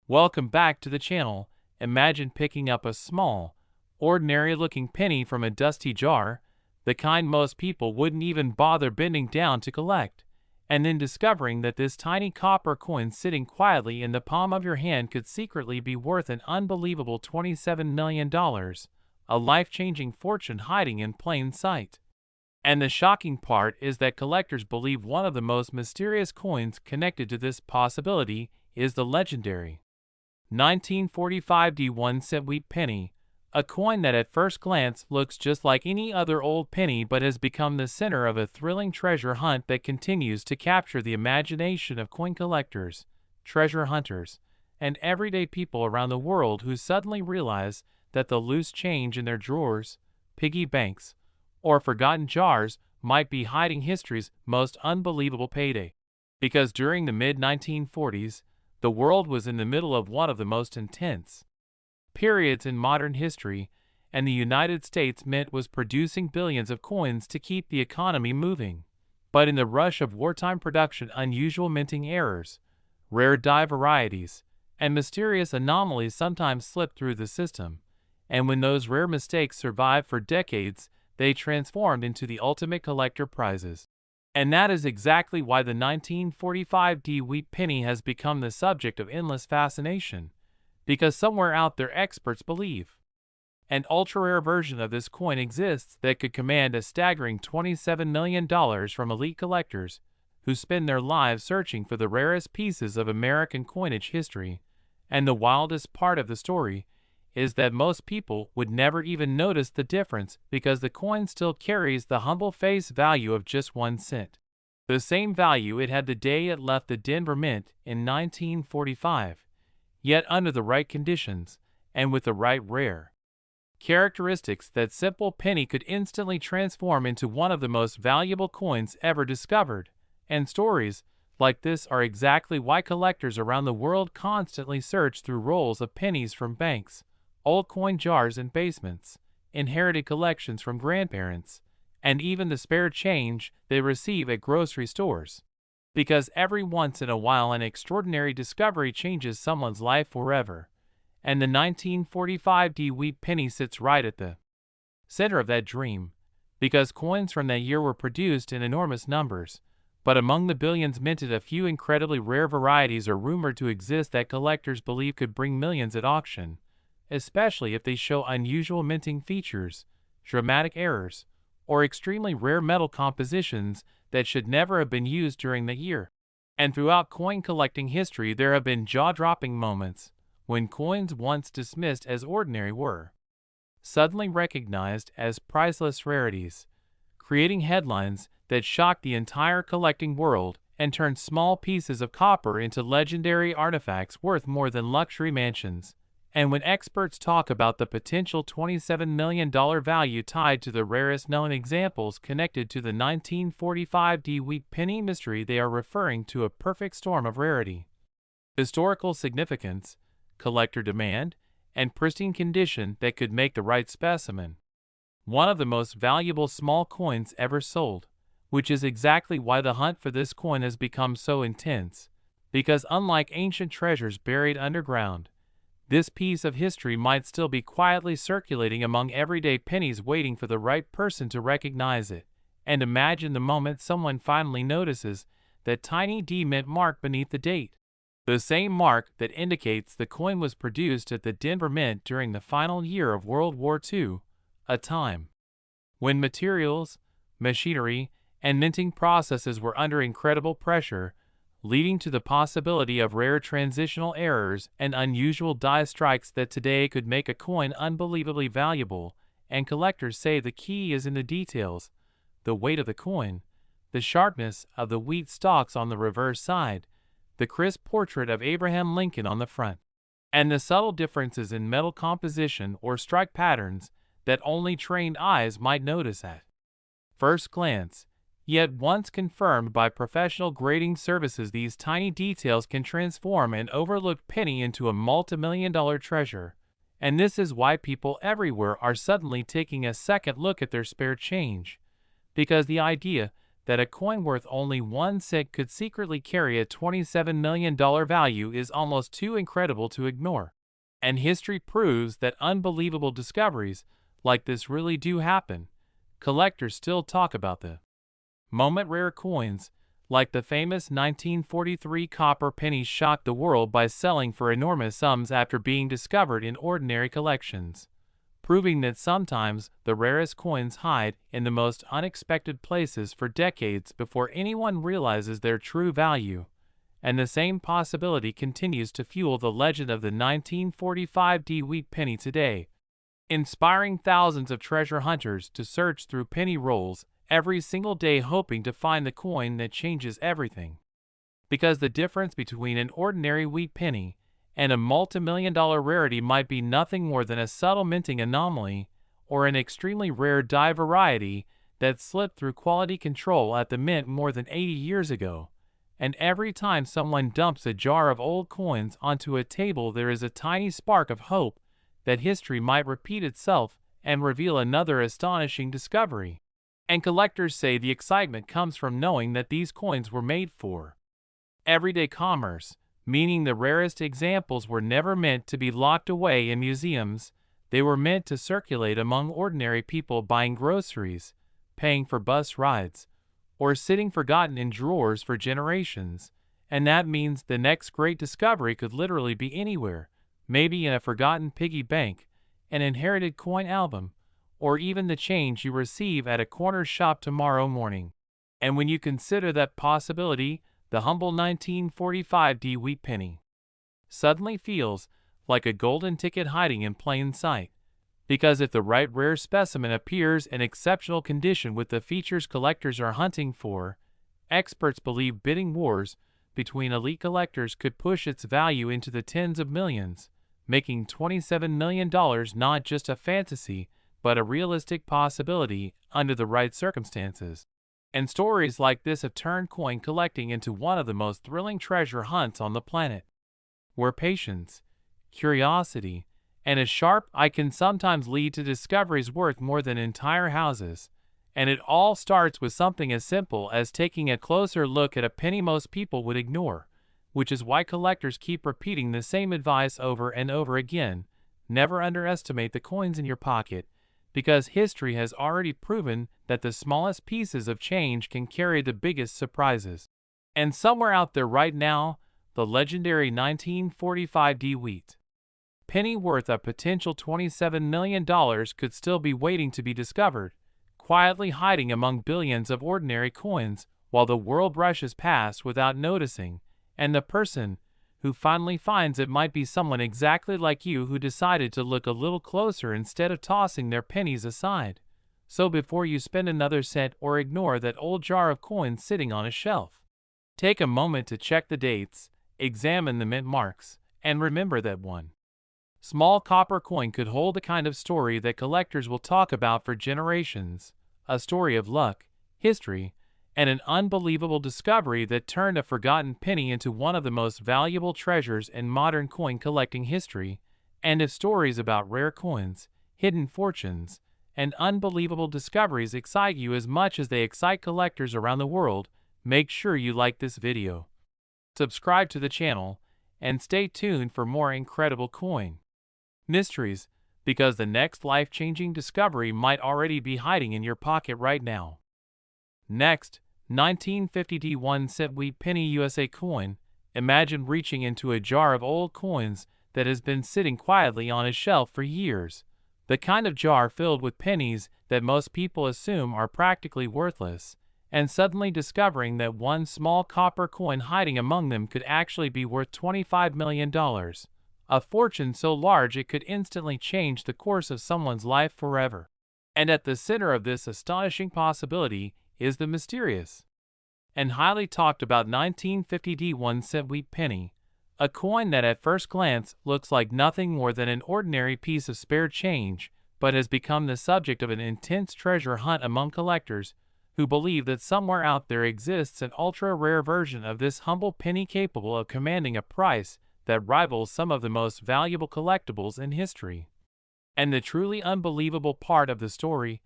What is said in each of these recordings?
Welcome back to the channel. Imagine picking up a small, ordinary-looking penny from a dusty jar, the kind most people wouldn't even bother bending down to collect, and then discovering that this tiny copper coin sitting quietly in the palm of your hand could secretly be worth an unbelievable $27 million, a life-changing fortune hiding in plain sight. And the shocking part is that collectors believe one of the most mysterious coins connected to this possibility is the legendary 1945 1-cent wheat penny, a coin that at first glance looks just like any other old penny but has become the center of a thrilling treasure hunt that continues to capture the imagination of coin collectors, treasure hunters, and everyday people around the world who suddenly realize that the loose change in their drawers, piggy banks, or forgotten jars might be hiding history's most unbelievable payday. Because during the mid-1940s, the world was in the middle of one of the most intense periods in modern history, and the United States Mint was producing billions of coins to keep the economy moving. But in the rush of wartime production, unusual minting errors, rare die varieties, and mysterious anomalies sometimes slipped through the system, and when those rare mistakes survived for decades, they transformed into the ultimate collector prizes. And that is exactly why the 1945 wheat penny has become the subject of endless fascination, because somewhere out there experts believe an ultra-rare version of this coin exists that could command a staggering $27 million from elite collectors who spend their lives searching for the rarest pieces of American coinage history. And the wildest part of the story is that most people would never even notice the difference because the coin still carries the humble face value of just 1 cent. The same value it had the day it left the Denver Mint in 1945, yet under the right conditions and with the right rare characteristics, that simple penny could instantly transform into one of the most valuable coins ever discovered. And stories like this are exactly why collectors around the world constantly search through rolls of pennies from banks, old coin jars in basements, inherited collections from grandparents, and even the spare change they receive at grocery stores. Because every once in a while an extraordinary discovery changes someone's life forever, and the 1945 wheat penny sits right at the center of that dream, because coins from that year were produced in enormous numbers, but among the billions minted, a few incredibly rare varieties are rumored to exist that collectors believe could bring millions at auction, especially if they show unusual minting features, dramatic errors, or extremely rare metal compositions that should never have been used during the year. And throughout coin collecting history, there have been jaw-dropping moments when coins once dismissed as ordinary were suddenly recognized as priceless rarities, creating headlines that shocked the entire collecting world and turned small pieces of copper into legendary artifacts worth more than luxury mansions. And when experts talk about the potential $27 million value tied to the rarest known examples connected to the 1945 wheat penny mystery, they are referring to a perfect storm of rarity, historical significance, collector demand, and pristine condition that could make the right specimen one of the most valuable small coins ever sold, which is exactly why the hunt for this coin has become so intense, because unlike ancient treasures buried underground, this piece of history might still be quietly circulating among everyday pennies, waiting for the right person to recognize it. And imagine the moment someone finally notices that tiny D mint mark beneath the date, the same mark that indicates the coin was produced at the Denver Mint during the final year of World War II, a time when materials, machinery, and minting processes were under incredible pressure, leading to the possibility of rare transitional errors and unusual die strikes that today could make a coin unbelievably valuable. And collectors say the key is in the details: the weight of the coin, the sharpness of the wheat stalks on the reverse side, the crisp portrait of Abraham Lincoln on the front, and the subtle differences in metal composition or strike patterns that only trained eyes might notice at first glance. Yet once confirmed by professional grading services, these tiny details can transform an overlooked penny into a multi-million-dollar treasure. And this is why people everywhere are suddenly taking a second look at their spare change, because the idea that a coin worth only 1 cent could secretly carry a $27 million value is almost too incredible to ignore. And history proves that unbelievable discoveries like this really do happen. Collectors still talk about the moment rare coins, like the famous 1943 copper pennies, shocked the world by selling for enormous sums after being discovered in ordinary collections, proving that sometimes the rarest coins hide in the most unexpected places for decades before anyone realizes their true value. And the same possibility continues to fuel the legend of the 1945 wheat penny today, inspiring thousands of treasure hunters to search through penny rolls every single day, hoping to find the coin that changes everything. Because the difference between an ordinary wheat penny and a multi-million-dollar rarity might be nothing more than a subtle minting anomaly or an extremely rare die variety that slipped through quality control at the mint more than 80 years ago. And every time someone dumps a jar of old coins onto a table, there is a tiny spark of hope that history might repeat itself and reveal another astonishing discovery. And collectors say the excitement comes from knowing that these coins were made for everyday commerce, meaning the rarest examples were never meant to be locked away in museums. They were meant to circulate among ordinary people buying groceries, paying for bus rides, or sitting forgotten in drawers for generations. And that means the next great discovery could literally be anywhere, maybe in a forgotten piggy bank, an inherited coin album, or even the change you receive at a corner shop tomorrow morning. And when you consider that possibility, the humble 1945 wheat penny suddenly feels like a golden ticket hiding in plain sight. Because if the right rare specimen appears in exceptional condition with the features collectors are hunting for, experts believe bidding wars between elite collectors could push its value into the tens of millions, making $27 million not just a fantasy, but a realistic possibility under the right circumstances. And stories like this have turned coin collecting into one of the most thrilling treasure hunts on the planet, where patience, curiosity, and a sharp eye can sometimes lead to discoveries worth more than entire houses. And it all starts with something as simple as taking a closer look at a penny most people would ignore, which is why collectors keep repeating the same advice over and over again: never underestimate the coins in your pocket, because history has already proven that the smallest pieces of change can carry the biggest surprises. And somewhere out there right now, the legendary 1945 wheat penny worth a potential $27 million could still be waiting to be discovered, quietly hiding among billions of ordinary coins while the world rushes past without noticing. And the person who finally finds it might be someone exactly like you, who decided to look a little closer instead of tossing their pennies aside. So before you spend another cent or ignore that old jar of coins sitting on a shelf, take a moment to check the dates, examine the mint marks, and remember that one small copper coin could hold the kind of story that collectors will talk about for generations. A story of luck, history, and an unbelievable discovery that turned a forgotten penny into one of the most valuable treasures in modern coin collecting history. And if stories about rare coins, hidden fortunes, and unbelievable discoveries excite you as much as they excite collectors around the world, make sure you like this video, subscribe to the channel, and stay tuned for more incredible coin mysteries, because the next life-changing discovery might already be hiding in your pocket right now. Next, 1950 1-cent wheat penny USA coin. Imagine reaching into a jar of old coins that has been sitting quietly on a shelf for years, the kind of jar filled with pennies that most people assume are practically worthless, and suddenly discovering that one small copper coin hiding among them could actually be worth $25 million, a fortune so large it could instantly change the course of someone's life forever. And at the center of this astonishing possibility is the mysterious and highly talked about 1950 1-cent wheat penny, a coin that at first glance looks like nothing more than an ordinary piece of spare change, but has become the subject of an intense treasure hunt among collectors who believe that somewhere out there exists an ultra-rare version of this humble penny capable of commanding a price that rivals some of the most valuable collectibles in history. And the truly unbelievable part of the story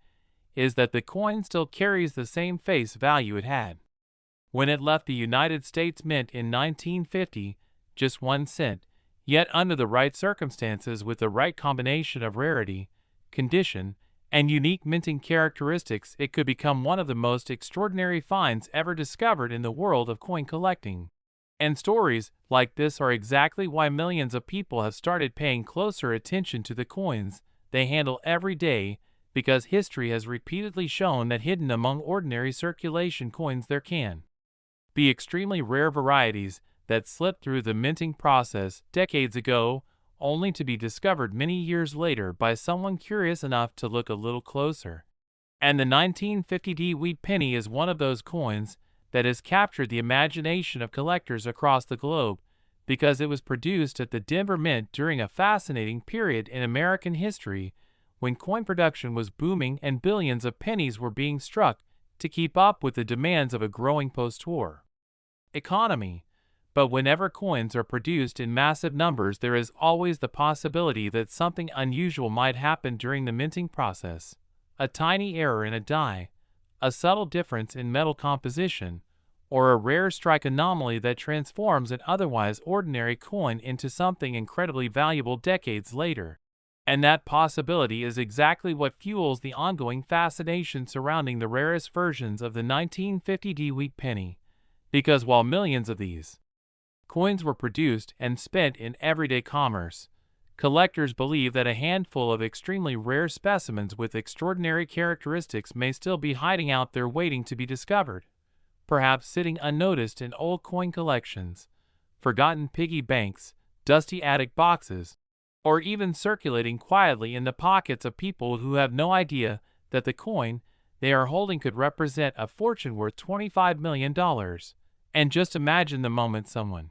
is that the coin still carries the same face value it had when it left the United States Mint in 1950, just 1 cent. Yet under the right circumstances, with the right combination of rarity, condition, and unique minting characteristics, it could become one of the most extraordinary finds ever discovered in the world of coin collecting. And stories like this are exactly why millions of people have started paying closer attention to the coins they handle every day, because history has repeatedly shown that hidden among ordinary circulation coins there can be extremely rare varieties that slipped through the minting process decades ago, only to be discovered many years later by someone curious enough to look a little closer. And the 1950 wheat penny is one of those coins that has captured the imagination of collectors across the globe, because it was produced at the Denver Mint during a fascinating period in American history when coin production was booming and billions of pennies were being struck to keep up with the demands of a growing post-war economy. But whenever coins are produced in massive numbers, there is always the possibility that something unusual might happen during the minting process. A tiny error in a die, a subtle difference in metal composition, or a rare strike anomaly that transforms an otherwise ordinary coin into something incredibly valuable decades later. And that possibility is exactly what fuels the ongoing fascination surrounding the rarest versions of the 1950 wheat penny. Because while millions of these coins were produced and spent in everyday commerce, collectors believe that a handful of extremely rare specimens with extraordinary characteristics may still be hiding out there waiting to be discovered, perhaps sitting unnoticed in old coin collections, forgotten piggy banks, dusty attic boxes, or even circulating quietly in the pockets of people who have no idea that the coin they are holding could represent a fortune worth $25 million. And just imagine the moment someone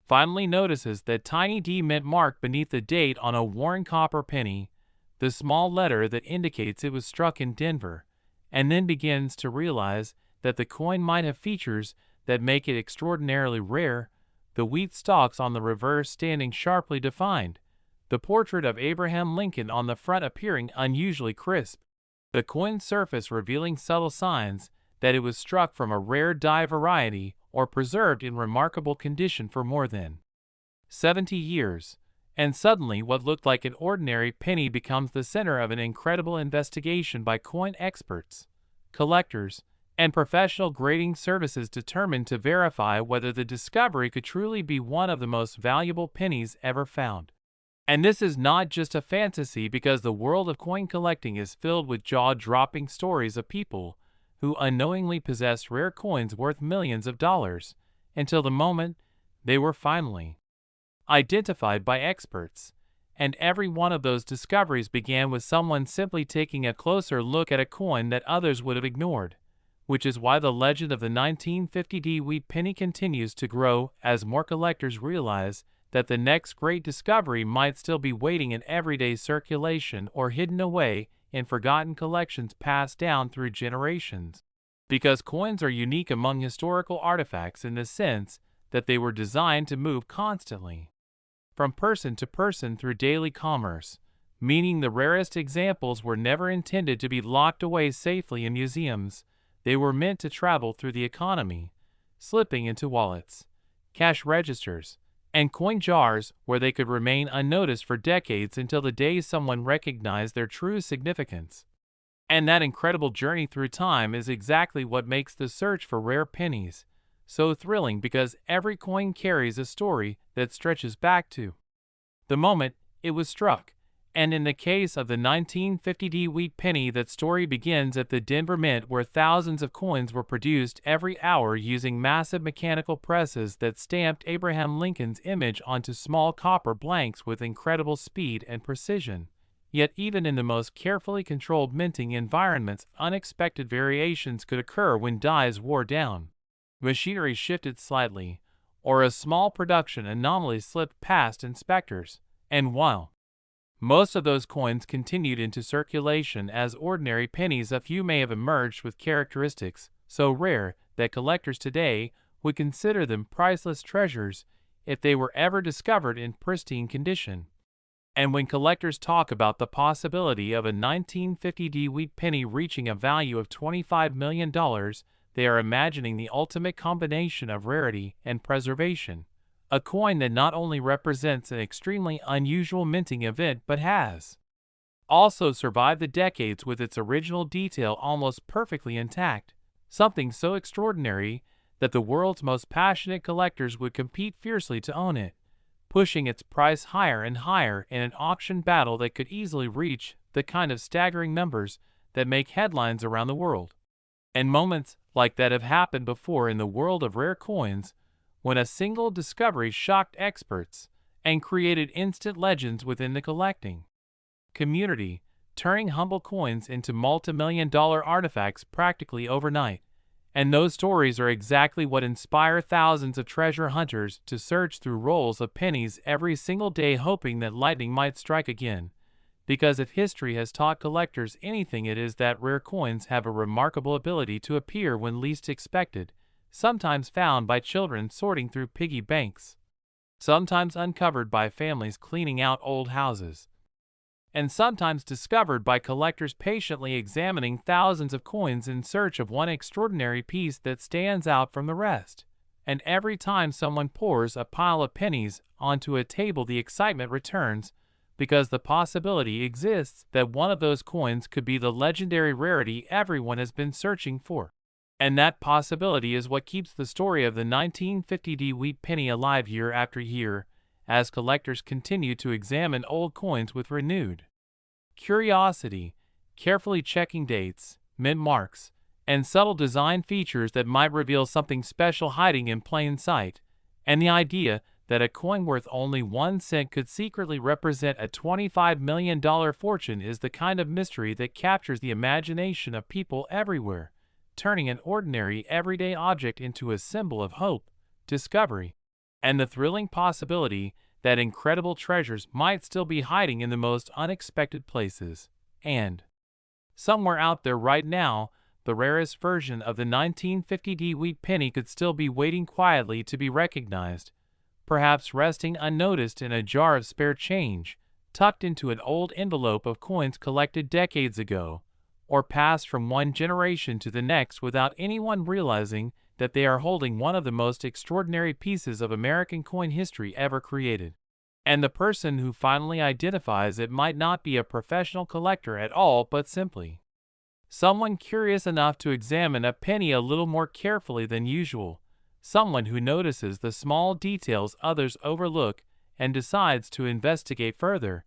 finally notices that tiny D mint mark beneath the date on a worn copper penny, the small letter that indicates it was struck in Denver, and then begins to realize that the coin might have features that make it extraordinarily rare: the wheat stalks on the reverse standing sharply defined, the portrait of Abraham Lincoln on the front appearing unusually crisp, the coin's surface revealing subtle signs that it was struck from a rare die variety or preserved in remarkable condition for more than 70 years, and suddenly what looked like an ordinary penny becomes the center of an incredible investigation by coin experts, collectors, and professional grading services determined to verify whether the discovery could truly be one of the most valuable pennies ever found. And this is not just a fantasy, because the world of coin collecting is filled with jaw-dropping stories of people who unknowingly possessed rare coins worth millions of dollars, until the moment they were finally identified by experts. And every one of those discoveries began with someone simply taking a closer look at a coin that others would have ignored, which is why the legend of the 1950 wheat penny continues to grow as more collectors realize that the next great discovery might still be waiting in everyday circulation or hidden away in forgotten collections passed down through generations. Because coins are unique among historical artifacts in the sense that they were designed to move constantly from person to person through daily commerce, meaning the rarest examples were never intended to be locked away safely in museums. They were meant to travel through the economy, slipping into wallets, cash registers, and coin jars, where they could remain unnoticed for decades until the day someone recognized their true significance. And that incredible journey through time is exactly what makes the search for rare pennies so thrilling, because every coin carries a story that stretches back to the moment it was struck. And in the case of the 1950 wheat penny, that story begins at the Denver Mint, where thousands of coins were produced every hour using massive mechanical presses that stamped Abraham Lincoln's image onto small copper blanks with incredible speed and precision. Yet even in the most carefully controlled minting environments, unexpected variations could occur when dies wore down, machinery shifted slightly, or a small production anomaly slipped past inspectors. And while most of those coins continued into circulation as ordinary pennies, a few may have emerged with characteristics so rare that collectors today would consider them priceless treasures if they were ever discovered in pristine condition. And when collectors talk about the possibility of a 1950 wheat penny reaching a value of $25 million, they are imagining the ultimate combination of rarity and preservation. A coin that not only represents an extremely unusual minting event but has also survived the decades with its original detail almost perfectly intact, something so extraordinary that the world's most passionate collectors would compete fiercely to own it, pushing its price higher and higher in an auction battle that could easily reach the kind of staggering numbers that make headlines around the world. And moments like that have happened before in the world of rare coins, when a single discovery shocked experts and created instant legends within the collecting community, turning humble coins into multi-million-dollar artifacts practically overnight. And those stories are exactly what inspire thousands of treasure hunters to search through rolls of pennies every single day, hoping that lightning might strike again. Because if history has taught collectors anything, it is that rare coins have a remarkable ability to appear when least expected, sometimes found by children sorting through piggy banks, sometimes uncovered by families cleaning out old houses, and sometimes discovered by collectors patiently examining thousands of coins in search of one extraordinary piece that stands out from the rest. And every time someone pours a pile of pennies onto a table, the excitement returns, because the possibility exists that one of those coins could be the legendary rarity everyone has been searching for. And that possibility is what keeps the story of the 1950 wheat penny alive year after year, as collectors continue to examine old coins with renewed curiosity, carefully checking dates, mint marks, and subtle design features that might reveal something special hiding in plain sight. And the idea that a coin worth only 1 cent could secretly represent a $25 million fortune is the kind of mystery that captures the imagination of people everywhere, turning an ordinary everyday object into a symbol of hope, discovery, and the thrilling possibility that incredible treasures might still be hiding in the most unexpected places. And somewhere out there right now, the rarest version of the 1950 wheat penny could still be waiting quietly to be recognized, perhaps resting unnoticed in a jar of spare change, tucked into an old envelope of coins collected decades ago, or passed from one generation to the next without anyone realizing that they are holding one of the most extraordinary pieces of American coin history ever created. And the person who finally identifies it might not be a professional collector at all, but simply someone curious enough to examine a penny a little more carefully than usual, someone who notices the small details others overlook and decides to investigate further,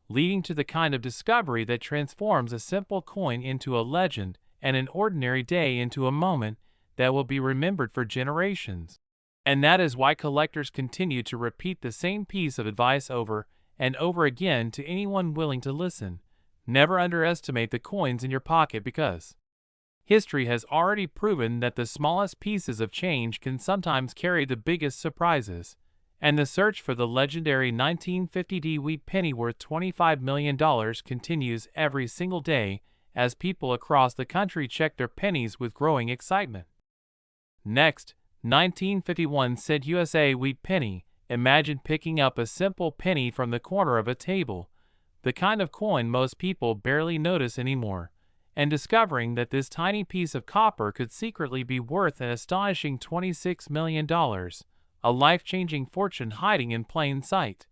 leading to the kind of discovery that transforms a simple coin into a legend and an ordinary day into a moment that will be remembered for generations. And that is why collectors continue to repeat the same piece of advice over and over again to anyone willing to listen. Never underestimate the coins in your pocket, because history has already proven that the smallest pieces of change can sometimes carry the biggest surprises. And the search for the legendary 1950 wheat penny worth $25 million continues every single day as people across the country check their pennies with growing excitement. Next, 1951 cent USA wheat penny. Imagine picking up a simple penny from the corner of a table, the kind of coin most people barely notice anymore, and discovering that this tiny piece of copper could secretly be worth an astonishing $26 million, a life-changing fortune hiding in plain sight.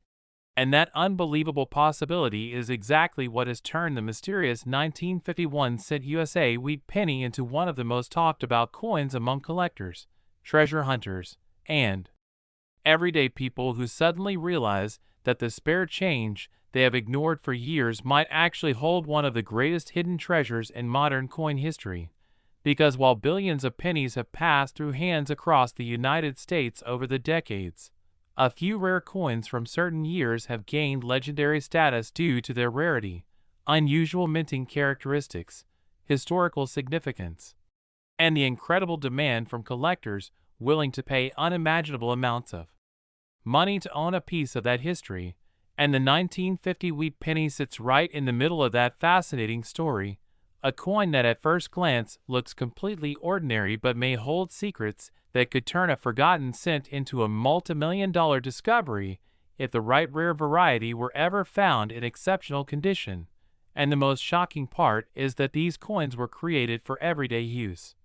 And that unbelievable possibility is exactly what has turned the mysterious 1951 cent USA wheat penny into one of the most talked about coins among collectors, treasure hunters, and everyday people who suddenly realize that the spare change they have ignored for years might actually hold one of the greatest hidden treasures in modern coin history. Because while billions of pennies have passed through hands across the United States over the decades, a few rare coins from certain years have gained legendary status due to their rarity, unusual minting characteristics, historical significance, and the incredible demand from collectors willing to pay unimaginable amounts of money to own a piece of that history. And the 1950 wheat penny sits right in the middle of that fascinating story, a coin that at first glance looks completely ordinary but may hold secrets that could turn a forgotten cent into a multi-million-dollar discovery if the right rare variety were ever found in exceptional condition. And the most shocking part is that these coins were created for everyday use,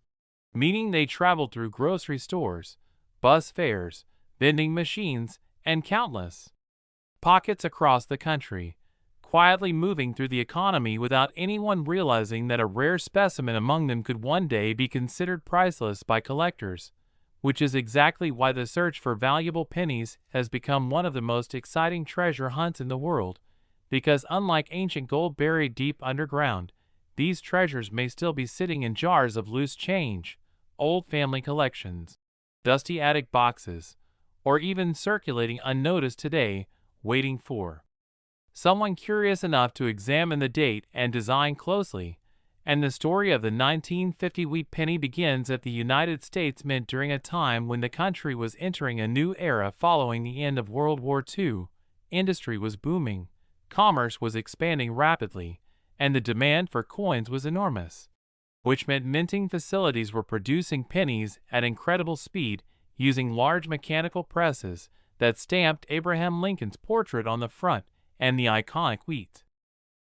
meaning they traveled through grocery stores, bus fares, vending machines, and countless pockets across the country, quietly moving through the economy without anyone realizing that a rare specimen among them could one day be considered priceless by collectors, which is exactly why the search for valuable pennies has become one of the most exciting treasure hunts in the world, because unlike ancient gold buried deep underground, these treasures may still be sitting in jars of loose change, old family collections, dusty attic boxes, or even circulating unnoticed today, waiting for someone curious enough to examine the date and design closely. And the story of the 1950 wheat penny begins at the United States Mint during a time when the country was entering a new era following the end of World War II. Industry was booming, commerce was expanding rapidly, and the demand for coins was enormous, which meant minting facilities were producing pennies at incredible speed using large mechanical presses that stamped Abraham Lincoln's portrait on the front and the iconic wheat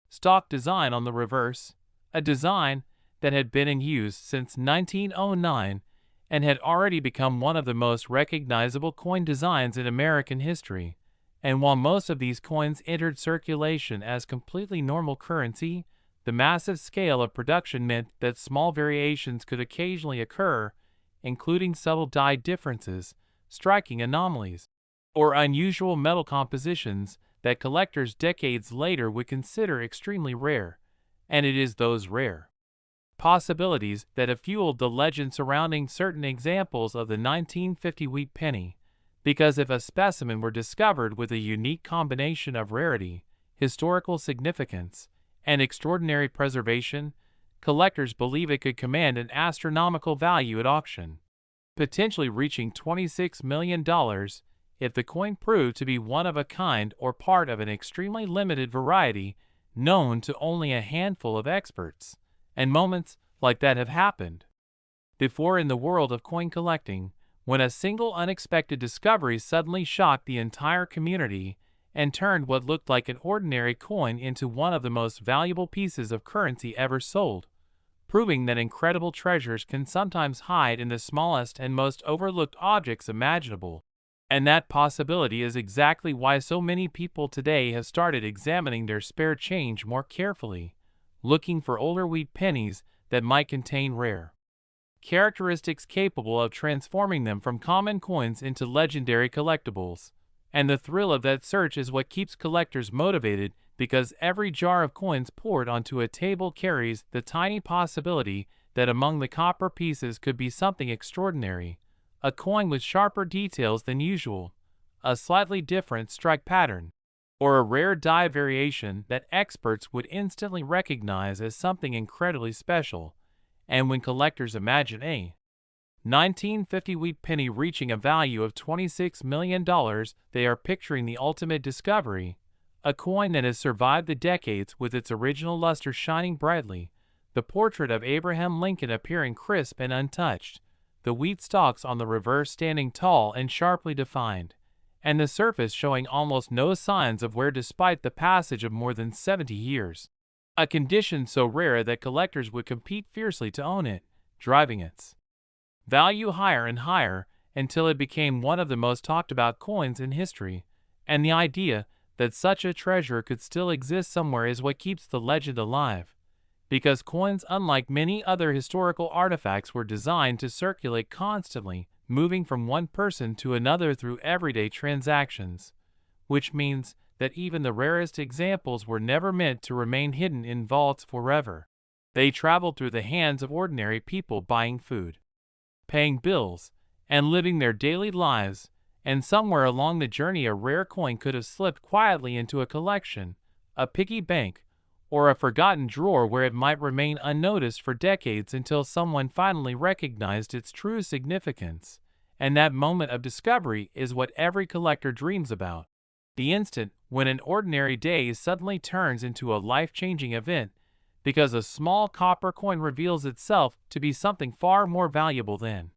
stock design on the reverse, a design that had been in use since 1909 and had already become one of the most recognizable coin designs in American history. And while most of these coins entered circulation as completely normal currency, the massive scale of production meant that small variations could occasionally occur, including subtle die differences, striking anomalies, or unusual metal compositions that collectors decades later would consider extremely rare. And it is those rare possibilities that have fueled the legend surrounding certain examples of the 1950 wheat penny, because if a specimen were discovered with a unique combination of rarity, historical significance, and extraordinary preservation, collectors believe it could command an astronomical value at auction, potentially reaching $26 million if the coin proved to be one of a kind or part of an extremely limited variety known to only a handful of experts. And moments like that have happened before in the world of coin collecting, when a single unexpected discovery suddenly shocked the entire community and turned what looked like an ordinary coin into one of the most valuable pieces of currency ever sold, proving that incredible treasures can sometimes hide in the smallest and most overlooked objects imaginable. And that possibility is exactly why so many people today have started examining their spare change more carefully, looking for older wheat pennies that might contain rare characteristics capable of transforming them from common coins into legendary collectibles. And the thrill of that search is what keeps collectors motivated, because every jar of coins poured onto a table carries the tiny possibility that among the copper pieces could be something extraordinary, a coin with sharper details than usual, a slightly different strike pattern, or a rare die variation that experts would instantly recognize as something incredibly special. And when collectors imagine a 1950 wheat penny reaching a value of $26 million, they are picturing the ultimate discovery, a coin that has survived the decades with its original luster shining brightly, the portrait of Abraham Lincoln appearing crisp and untouched, the wheat stalks on the reverse standing tall and sharply defined, and the surface showing almost no signs of wear despite the passage of more than 70 years. A condition so rare that collectors would compete fiercely to own it, driving its value higher and higher until it became one of the most talked about coins in history. And the idea that such a treasure could still exist somewhere is what keeps the legend alive, because coins, unlike many other historical artifacts, were designed to circulate constantly, moving from one person to another through everyday transactions, which means that even the rarest examples were never meant to remain hidden in vaults forever. They traveled through the hands of ordinary people buying food, paying bills, and living their daily lives, and somewhere along the journey a rare coin could have slipped quietly into a collection, a piggy bank, or a forgotten drawer where it might remain unnoticed for decades until someone finally recognized its true significance. And that moment of discovery is what every collector dreams about. The instant when an ordinary day suddenly turns into a life-changing event because a small copper coin reveals itself to be something far more valuable than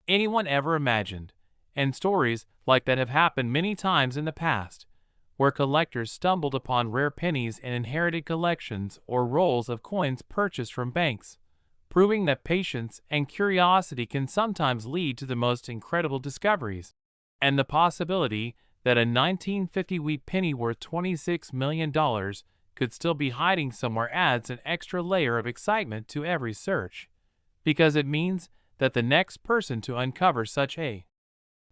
anyone ever imagined. And stories like that have happened many times in the past, where collectors stumbled upon rare pennies in inherited collections or rolls of coins purchased from banks, proving that patience and curiosity can sometimes lead to the most incredible discoveries. And the possibility that a 1950 wheat penny worth $26 million could still be hiding somewhere adds an extra layer of excitement to every search, because it means that the next person to uncover such a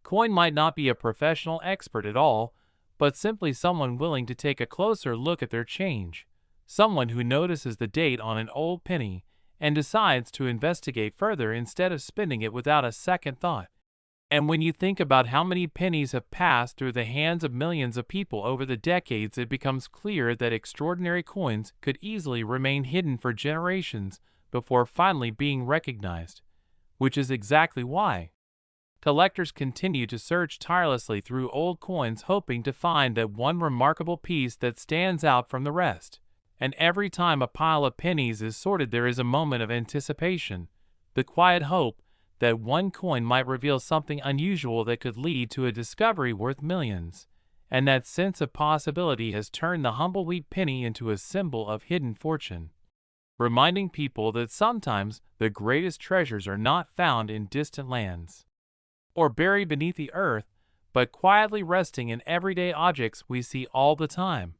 coin might not be a professional expert at all, but simply someone willing to take a closer look at their change, someone who notices the date on an old penny and decides to investigate further instead of spending it without a second thought. And when you think about how many pennies have passed through the hands of millions of people over the decades, it becomes clear that extraordinary coins could easily remain hidden for generations before finally being recognized, which is exactly why collectors continue to search tirelessly through old coins, hoping to find that one remarkable piece that stands out from the rest. And every time a pile of pennies is sorted, there is a moment of anticipation, the quiet hope that one coin might reveal something unusual that could lead to a discovery worth millions. And that sense of possibility has turned the humble wheat penny into a symbol of hidden fortune, reminding people that sometimes the greatest treasures are not found in distant lands or buried beneath the earth, but quietly resting in everyday objects we see all the time.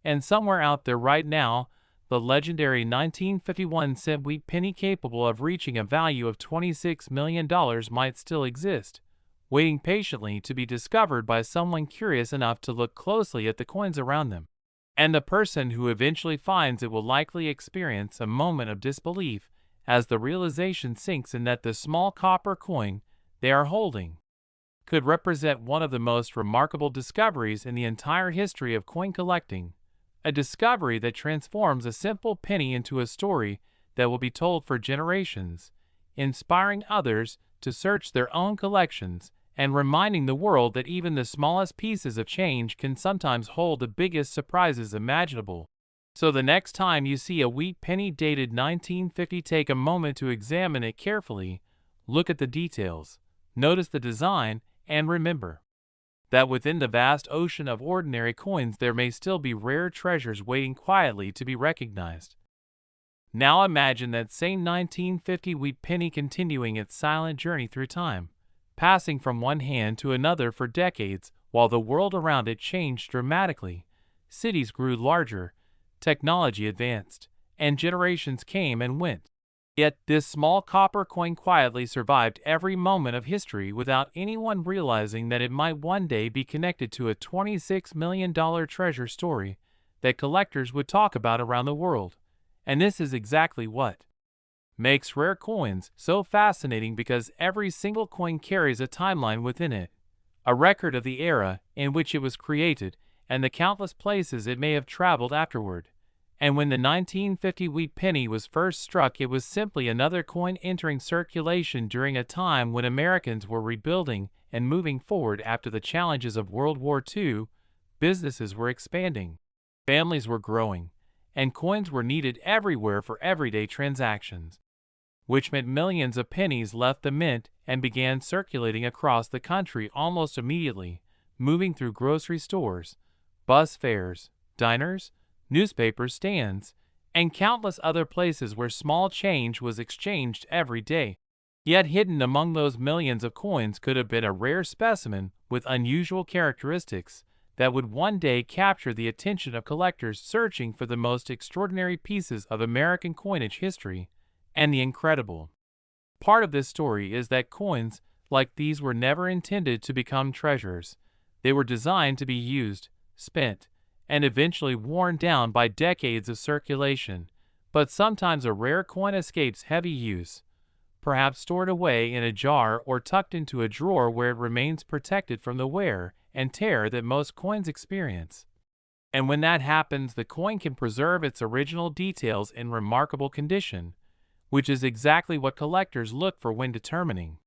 And somewhere out there right now, the legendary 1951-cent wheat penny capable of reaching a value of $26 million might still exist, waiting patiently to be discovered by someone curious enough to look closely at the coins around them. And the person who eventually finds it will likely experience a moment of disbelief as the realization sinks in that the small copper coin they are holding could represent one of the most remarkable discoveries in the entire history of coin collecting. A discovery that transforms a simple penny into a story that will be told for generations, inspiring others to search their own collections and reminding the world that even the smallest pieces of change can sometimes hold the biggest surprises imaginable. So the next time you see a wheat penny dated 1950, take a moment to examine it carefully, look at the details, notice the design, and remember that within the vast ocean of ordinary coins there may still be rare treasures waiting quietly to be recognized. Now imagine that same 1950 wheat penny continuing its silent journey through time, passing from one hand to another for decades while the world around it changed dramatically. Cities grew larger, technology advanced, and generations came and went. Yet this small copper coin quietly survived every moment of history without anyone realizing that it might one day be connected to a $26 million treasure story that collectors would talk about around the world. And this is exactly what makes rare coins so fascinating, because every single coin carries a timeline within it, a record of the era in which it was created and the countless places it may have traveled afterward. And when the 1950 wheat penny was first struck, it was simply another coin entering circulation during a time when Americans were rebuilding and moving forward after the challenges of World War II. Businesses were expanding, families were growing, and coins were needed everywhere for everyday transactions, which meant millions of pennies left the mint and began circulating across the country almost immediately, moving through grocery stores, bus fares, diners, newspaper stands, and countless other places where small change was exchanged every day. Yet hidden among those millions of coins could have been a rare specimen with unusual characteristics that would one day capture the attention of collectors searching for the most extraordinary pieces of American coinage history. And the incredible part of this story is that coins like these were never intended to become treasures. They were designed to be used, spent, and eventually worn down by decades of circulation. But sometimes a rare coin escapes heavy use, perhaps stored away in a jar or tucked into a drawer where it remains protected from the wear and tear that most coins experience. And when that happens, the coin can preserve its original details in remarkable condition, which is exactly what collectors look for when determining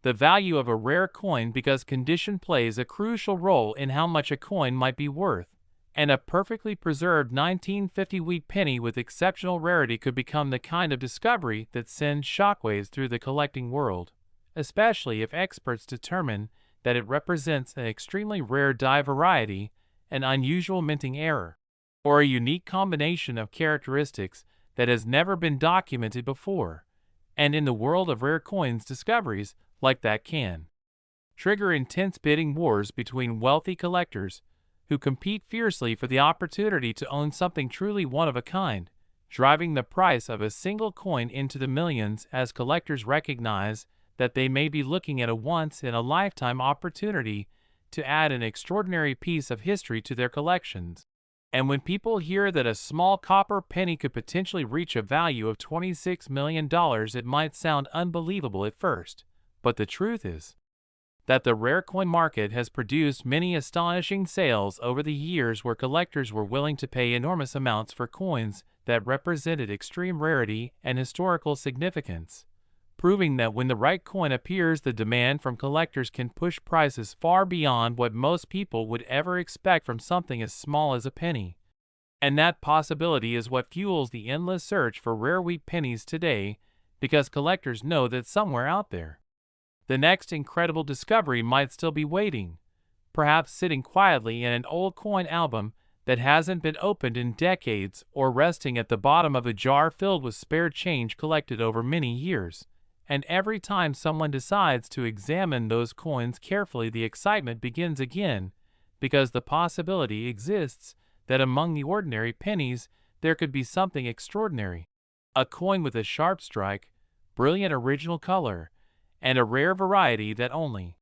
the value of a rare coin, because condition plays a crucial role in how much a coin might be worth. And a perfectly preserved 1950 wheat penny with exceptional rarity could become the kind of discovery that sends shockwaves through the collecting world, especially if experts determine that it represents an extremely rare die variety, an unusual minting error, or a unique combination of characteristics that has never been documented before. And in the world of rare coins, discoveries like that can trigger intense bidding wars between wealthy collectors who compete fiercely for the opportunity to own something truly one of a kind, driving the price of a single coin into the millions as collectors recognize that they may be looking at a once-in-a-lifetime opportunity to add an extraordinary piece of history to their collections. And when people hear that a small copper penny could potentially reach a value of $26 million, it might sound unbelievable at first. But the truth is that the rare coin market has produced many astonishing sales over the years where collectors were willing to pay enormous amounts for coins that represented extreme rarity and historical significance, proving that when the right coin appears, the demand from collectors can push prices far beyond what most people would ever expect from something as small as a penny. And that possibility is what fuels the endless search for rare wheat pennies today, because collectors know that somewhere out there, the next incredible discovery might still be waiting, perhaps sitting quietly in an old coin album that hasn't been opened in decades, or resting at the bottom of a jar filled with spare change collected over many years. And every time someone decides to examine those coins carefully, the excitement begins again, because the possibility exists that among the ordinary pennies there could be something extraordinary. A coin with a sharp strike, brilliant original color, and a rare variety that only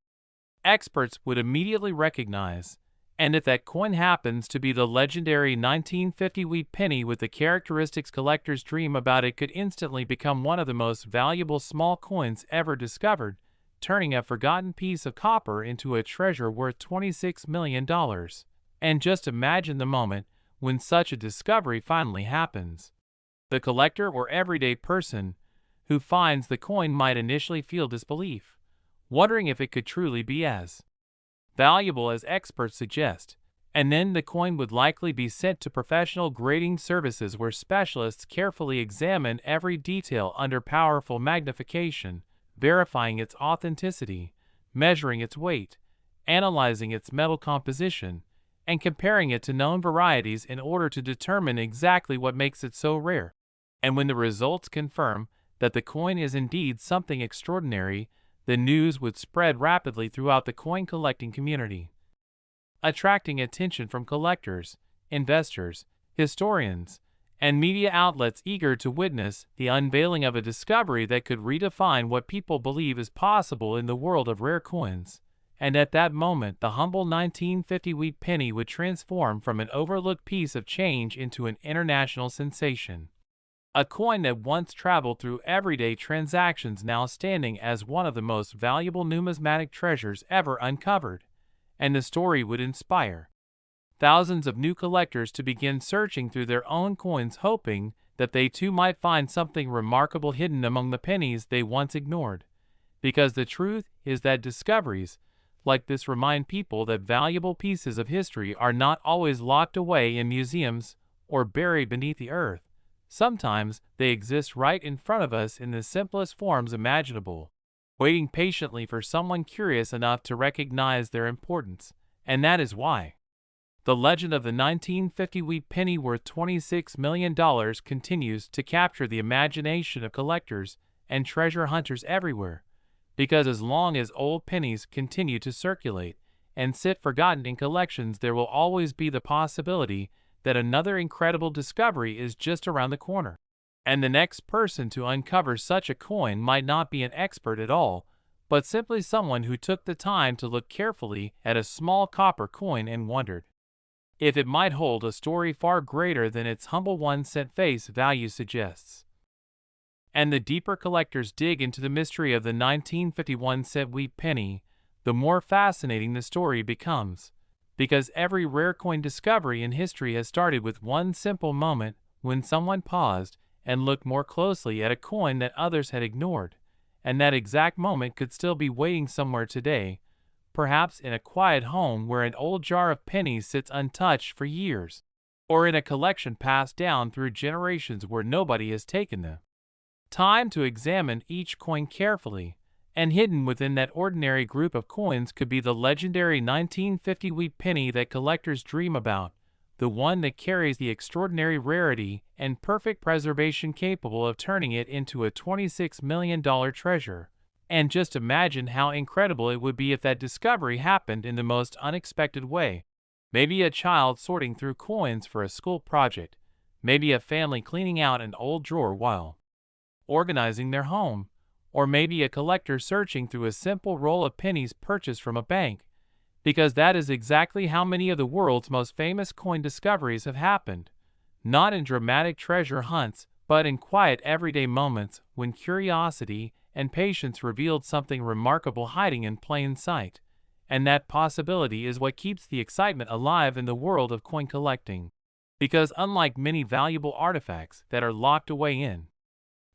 experts would immediately recognize. And if that coin happens to be the legendary 1950 wheat penny with the characteristics collectors dream about, it could instantly become one of the most valuable small coins ever discovered, turning a forgotten piece of copper into a treasure worth $26 million. And just imagine the moment when such a discovery finally happens. The collector or everyday person who finds the coin might initially feel disbelief, wondering if it could truly be as valuable as experts suggest, and then the coin would likely be sent to professional grading services where specialists carefully examine every detail under powerful magnification, verifying its authenticity, measuring its weight, analyzing its metal composition, and comparing it to known varieties in order to determine exactly what makes it so rare. And when the results confirm that the coin is indeed something extraordinary, the news would spread rapidly throughout the coin collecting community, attracting attention from collectors, investors, historians, and media outlets eager to witness the unveiling of a discovery that could redefine what people believe is possible in the world of rare coins. And at that moment, the humble 1950 wheat penny would transform from an overlooked piece of change into an international sensation. A coin that once traveled through everyday transactions, now standing as one of the most valuable numismatic treasures ever uncovered. And the story would inspire thousands of new collectors to begin searching through their own coins, hoping that they too might find something remarkable hidden among the pennies they once ignored. Because the truth is that discoveries like this remind people that valuable pieces of history are not always locked away in museums or buried beneath the earth. Sometimes they exist right in front of us in the simplest forms imaginable, waiting patiently for someone curious enough to recognize their importance. And that is why the legend of the 1950 wheat penny worth $26 million continues to capture the imagination of collectors and treasure hunters everywhere. Because as long as old pennies continue to circulate and sit forgotten in collections, there will always be the possibility that another incredible discovery is just around the corner. And the next person to uncover such a coin might not be an expert at all, but simply someone who took the time to look carefully at a small copper coin and wondered if it might hold a story far greater than its humble 1-cent face value suggests. And the deeper collectors dig into the mystery of the 1951-cent wheat penny, the more fascinating the story becomes. Because every rare coin discovery in history has started with one simple moment when someone paused and looked more closely at a coin that others had ignored. And that exact moment could still be waiting somewhere today, perhaps in a quiet home where an old jar of pennies sits untouched for years, or in a collection passed down through generations where nobody has taken the time to examine each coin carefully. And hidden within that ordinary group of coins could be the legendary 1950 wheat penny that collectors dream about, the one that carries the extraordinary rarity and perfect preservation capable of turning it into a $26 million treasure. And just imagine how incredible it would be if that discovery happened in the most unexpected way. Maybe a child sorting through coins for a school project, maybe a family cleaning out an old drawer while organizing their home, or maybe a collector searching through a simple roll of pennies purchased from a bank, because that is exactly how many of the world's most famous coin discoveries have happened, not in dramatic treasure hunts, but in quiet everyday moments when curiosity and patience revealed something remarkable hiding in plain sight. And that possibility is what keeps the excitement alive in the world of coin collecting. Because unlike many valuable artifacts that are locked away in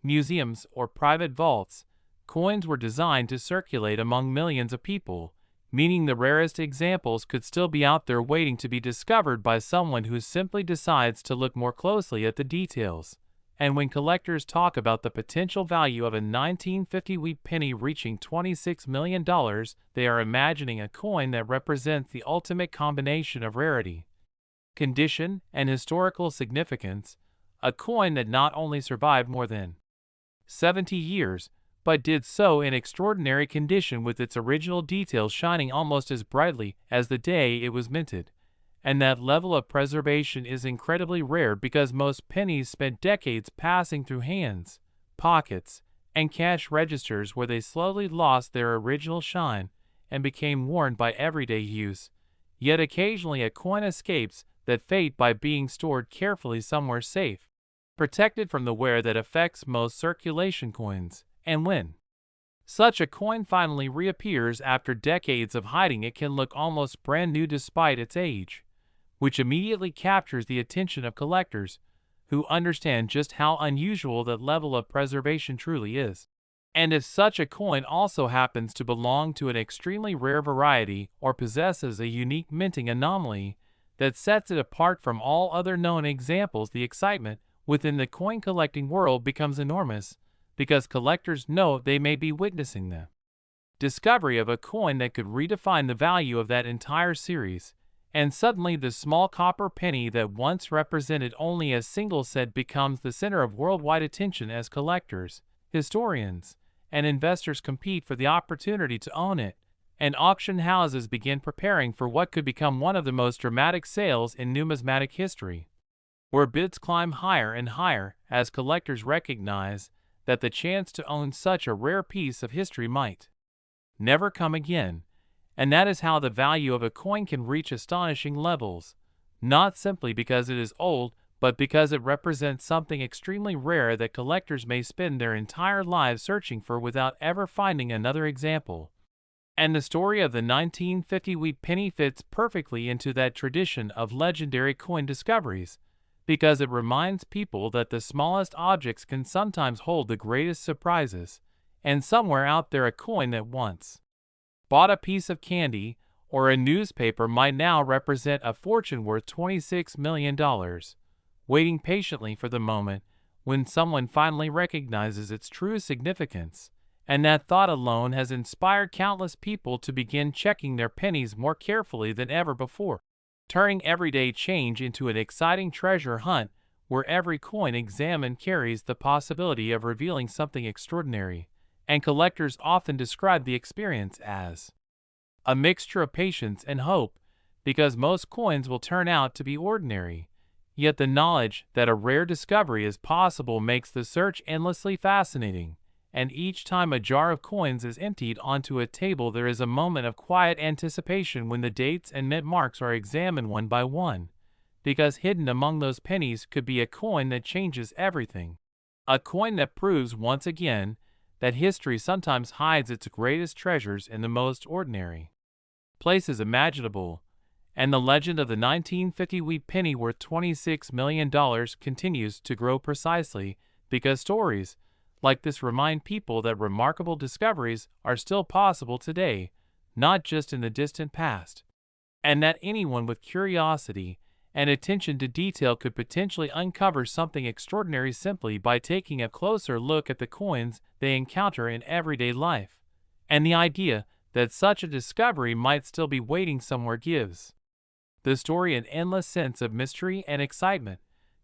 museums or private vaults, coins were designed to circulate among millions of people, meaning the rarest examples could still be out there waiting to be discovered by someone who simply decides to look more closely at the details. And when collectors talk about the potential value of a 1950 wheat penny reaching $26 million, they are imagining a coin that represents the ultimate combination of rarity, condition, and historical significance, a coin that not only survived more than 70 years, but did so in extraordinary condition with its original details shining almost as brightly as the day it was minted. And that level of preservation is incredibly rare because most pennies spent decades passing through hands, pockets, and cash registers where they slowly lost their original shine and became worn by everyday use. Yet occasionally a coin escapes that fate by being stored carefully somewhere safe, protected from the wear that affects most circulation coins. And when such a coin finally reappears after decades of hiding, it can look almost brand new despite its age, which immediately captures the attention of collectors who understand just how unusual that level of preservation truly is. And if such a coin also happens to belong to an extremely rare variety or possesses a unique minting anomaly that sets it apart from all other known examples, the excitement within the coin collecting world becomes enormous, because collectors know they may be witnessing the discovery of a coin that could redefine the value of that entire series. And suddenly the small copper penny that once represented only a single set becomes the center of worldwide attention as collectors, historians, and investors compete for the opportunity to own it, and auction houses begin preparing for what could become one of the most dramatic sales in numismatic history, where bids climb higher and higher as collectors recognize that the chance to own such a rare piece of history might never come again. And that is how the value of a coin can reach astonishing levels, not simply because it is old, but because it represents something extremely rare that collectors may spend their entire lives searching for without ever finding another example. And the story of the 1950 wheat penny fits perfectly into that tradition of legendary coin discoveries, because it reminds people that the smallest objects can sometimes hold the greatest surprises, and somewhere out there a coin that once bought a piece of candy or a newspaper might now represent a fortune worth $26 million, waiting patiently for the moment when someone finally recognizes its true significance. And that thought alone has inspired countless people to begin checking their pennies more carefully than ever before, turning everyday change into an exciting treasure hunt where every coin examined carries the possibility of revealing something extraordinary. And collectors often describe the experience as a mixture of patience and hope, because most coins will turn out to be ordinary. Yet the knowledge that a rare discovery is possible makes the search endlessly fascinating, and each time a jar of coins is emptied onto a table there is a moment of quiet anticipation when the dates and mint marks are examined one by one, because hidden among those pennies could be a coin that changes everything, a coin that proves once again that history sometimes hides its greatest treasures in the most ordinary places imaginable. And the legend of the 1950 wheat penny worth $26 million continues to grow precisely because stories like this remind people that remarkable discoveries are still possible today, not just in the distant past, and that anyone with curiosity and attention to detail could potentially uncover something extraordinary simply by taking a closer look at the coins they encounter in everyday life. and the idea that such a discovery might still be waiting somewhere gives the story an endless sense of mystery and excitement,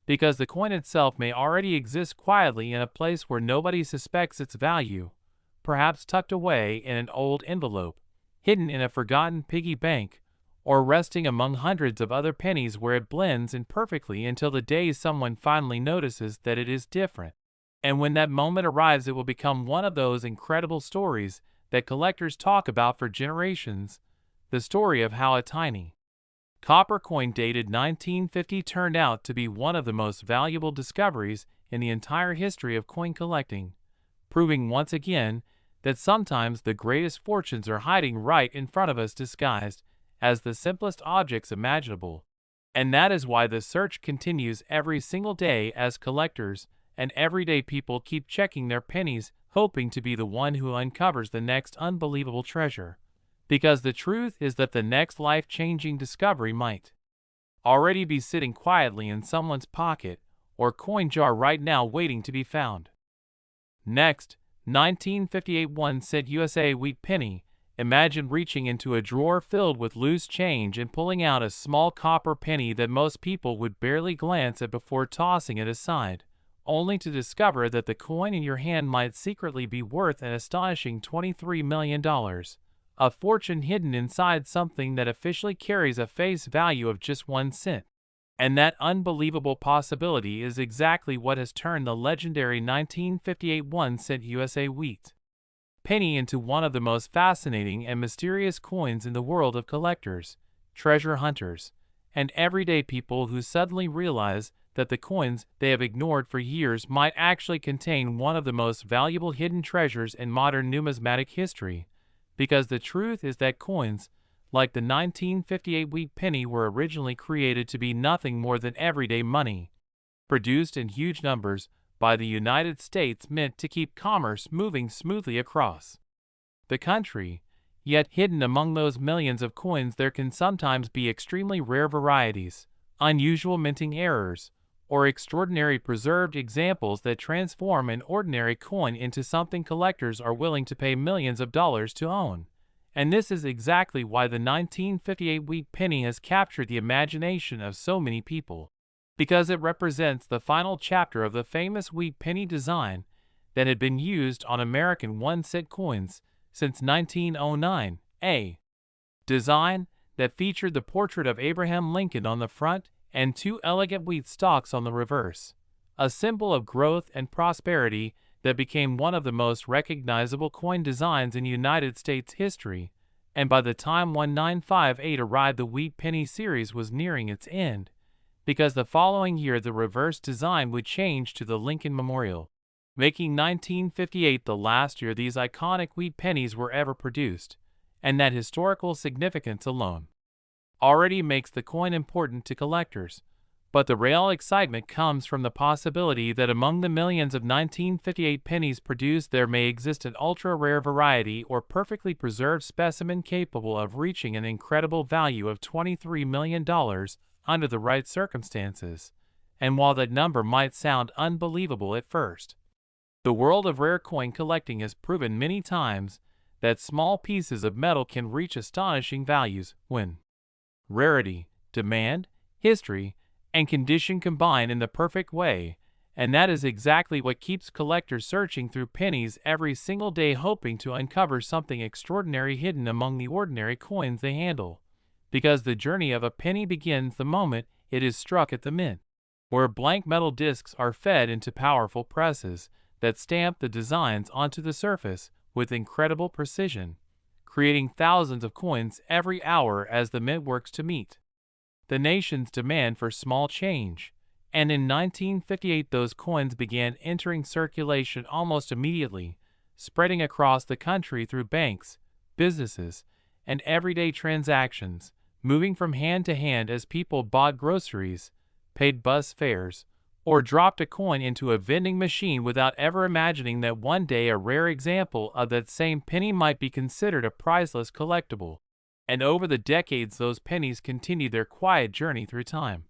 because the coin itself may already exist quietly in a place where nobody suspects its value, perhaps tucked away in an old envelope, hidden in a forgotten piggy bank, or resting among hundreds of other pennies where it blends in perfectly until the day someone finally notices that it is different. And when that moment arrives, it will become one of those incredible stories that collectors talk about for generations, the story of how a tiny copper coin dated 1950 turned out to be one of the most valuable discoveries in the entire history of coin collecting, proving once again that sometimes the greatest fortunes are hiding right in front of us, disguised as the simplest objects imaginable. And that is why the search continues every single day, as collectors and everyday people keep checking their pennies, hoping to be the one who uncovers the next unbelievable treasure. Because the truth is that the next life-changing discovery might already be sitting quietly in someone's pocket or coin jar right now, waiting to be found. Next, 1958 1-cent USA wheat penny. Imagine reaching into a drawer filled with loose change and pulling out a small copper penny that most people would barely glance at before tossing it aside, only to discover that the coin in your hand might secretly be worth an astonishing $23 million. A fortune hidden inside something that officially carries a face value of just 1 cent. And that unbelievable possibility is exactly what has turned the legendary 1958 1-cent USA wheat penny into one of the most fascinating and mysterious coins in the world of collectors, treasure hunters, and everyday people who suddenly realize that the coins they have ignored for years might actually contain one of the most valuable hidden treasures in modern numismatic history. Because the truth is that coins, like the 1958 wheat penny, were originally created to be nothing more than everyday money, produced in huge numbers by the United States Mint to keep commerce moving smoothly across the country. Yet hidden among those millions of coins there can sometimes be extremely rare varieties, unusual minting errors, or extraordinary preserved examples that transform an ordinary coin into something collectors are willing to pay millions of dollars to own. And this is exactly why the 1958 wheat penny has captured the imagination of so many people, because it represents the final chapter of the famous wheat penny design that had been used on American 1-cent coins since 1909. A design that featured the portrait of Abraham Lincoln on the front and 2 elegant wheat stalks on the reverse, a symbol of growth and prosperity that became one of the most recognizable coin designs in United States history. And by the time 1958 arrived, the wheat penny series was nearing its end, because the following year the reverse design would change to the Lincoln Memorial, making 1958 the last year these iconic wheat pennies were ever produced. And that historical significance alone already makes the coin important to collectors. But the real excitement comes from the possibility that among the millions of 1958 pennies produced there may exist an ultra-rare variety or perfectly preserved specimen capable of reaching an incredible value of $23 million under the right circumstances. And while that number might sound unbelievable at first, the world of rare coin collecting has proven many times that small pieces of metal can reach astonishing values when rarity, demand, history, and condition combine in the perfect way. And that is exactly what keeps collectors searching through pennies every single day, hoping to uncover something extraordinary hidden among the ordinary coins they handle. Because the journey of a penny begins the moment it is struck at the mint, where blank metal discs are fed into powerful presses that stamp the designs onto the surface with incredible precision, creating thousands of coins every hour as the mint works to meet the nation's demand for small change. And in 1958 those coins began entering circulation almost immediately, spreading across the country through banks, businesses, and everyday transactions, moving from hand to hand as people bought groceries, paid bus fares, or dropped a coin into a vending machine without ever imagining that one day a rare example of that same penny might be considered a priceless collectible. And over the decades those pennies continued their quiet journey through time,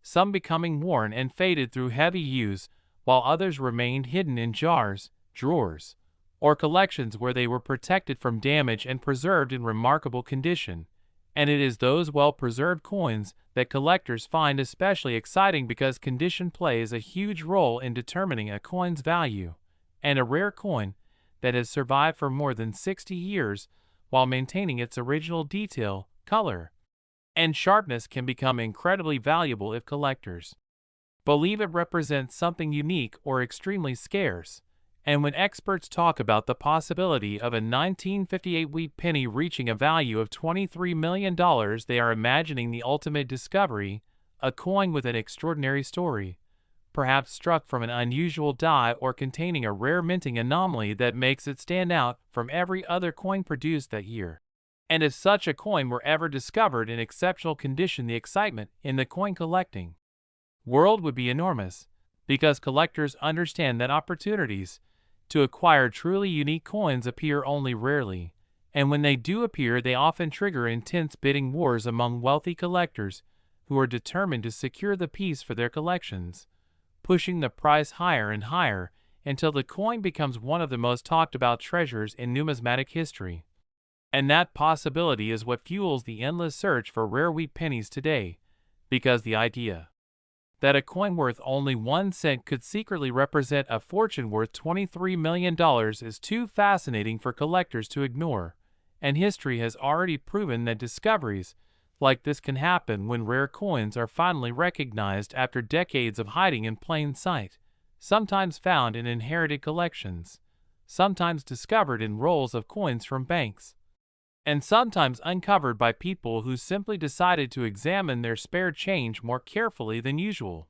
some becoming worn and faded through heavy use, while others remained hidden in jars, drawers, or collections where they were protected from damage and preserved in remarkable condition. And it is those well-preserved coins that collectors find especially exciting because condition plays a huge role in determining a coin's value. And a rare coin that has survived for more than 60 years while maintaining its original detail, color, and sharpness can become incredibly valuable if collectors believe it represents something unique or extremely scarce. And when experts talk about the possibility of a 1958 wheat penny reaching a value of $23 million, they are imagining the ultimate discovery, a coin with an extraordinary story, perhaps struck from an unusual die or containing a rare minting anomaly that makes it stand out from every other coin produced that year. And if such a coin were ever discovered in exceptional condition, the excitement in the coin collecting world would be enormous, because collectors understand that opportunities to acquire truly unique coins appear only rarely, and when they do appear, they often trigger intense bidding wars among wealthy collectors who are determined to secure the piece for their collections, pushing the price higher and higher until the coin becomes one of the most talked about treasures in numismatic history. And that possibility is what fuels the endless search for rare wheat pennies today, because the idea that a coin worth only 1 cent could secretly represent a fortune worth $23 million is too fascinating for collectors to ignore, and history has already proven that discoveries like this can happen when rare coins are finally recognized after decades of hiding in plain sight, sometimes found in inherited collections, sometimes discovered in rolls of coins from banks, and sometimes uncovered by people who simply decided to examine their spare change more carefully than usual,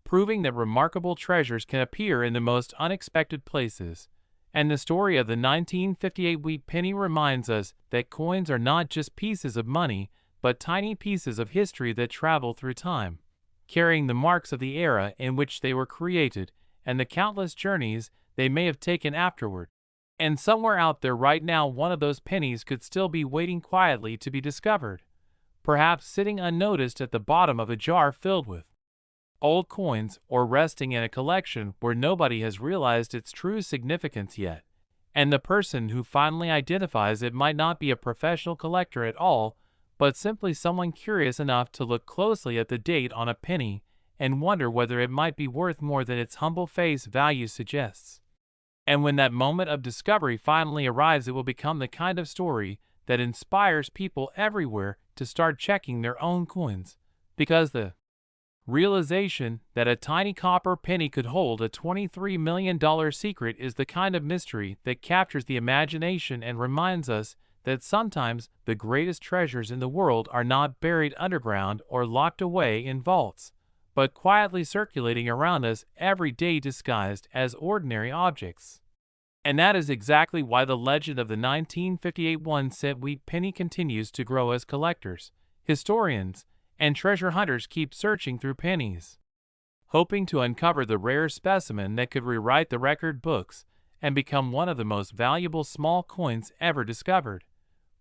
proving that remarkable treasures can appear in the most unexpected places. And the story of the 1958 wheat penny reminds us that coins are not just pieces of money, but tiny pieces of history that travel through time, carrying the marks of the era in which they were created and the countless journeys they may have taken afterward. And somewhere out there right now, one of those pennies could still be waiting quietly to be discovered, perhaps sitting unnoticed at the bottom of a jar filled with old coins, or resting in a collection where nobody has realized its true significance yet. And the person who finally identifies it might not be a professional collector at all, but simply someone curious enough to look closely at the date on a penny and wonder whether it might be worth more than its humble face value suggests. And when that moment of discovery finally arrives, it will become the kind of story that inspires people everywhere to start checking their own coins, because the realization that a tiny copper penny could hold a $23 million secret is the kind of mystery that captures the imagination and reminds us that sometimes the greatest treasures in the world are not buried underground or locked away in vaults, but quietly circulating around us every day disguised as ordinary objects. And that is exactly why the legend of the 1958 1-cent wheat penny continues to grow as collectors, historians, and treasure hunters keep searching through pennies, hoping to uncover the rare specimen that could rewrite the record books and become one of the most valuable small coins ever discovered,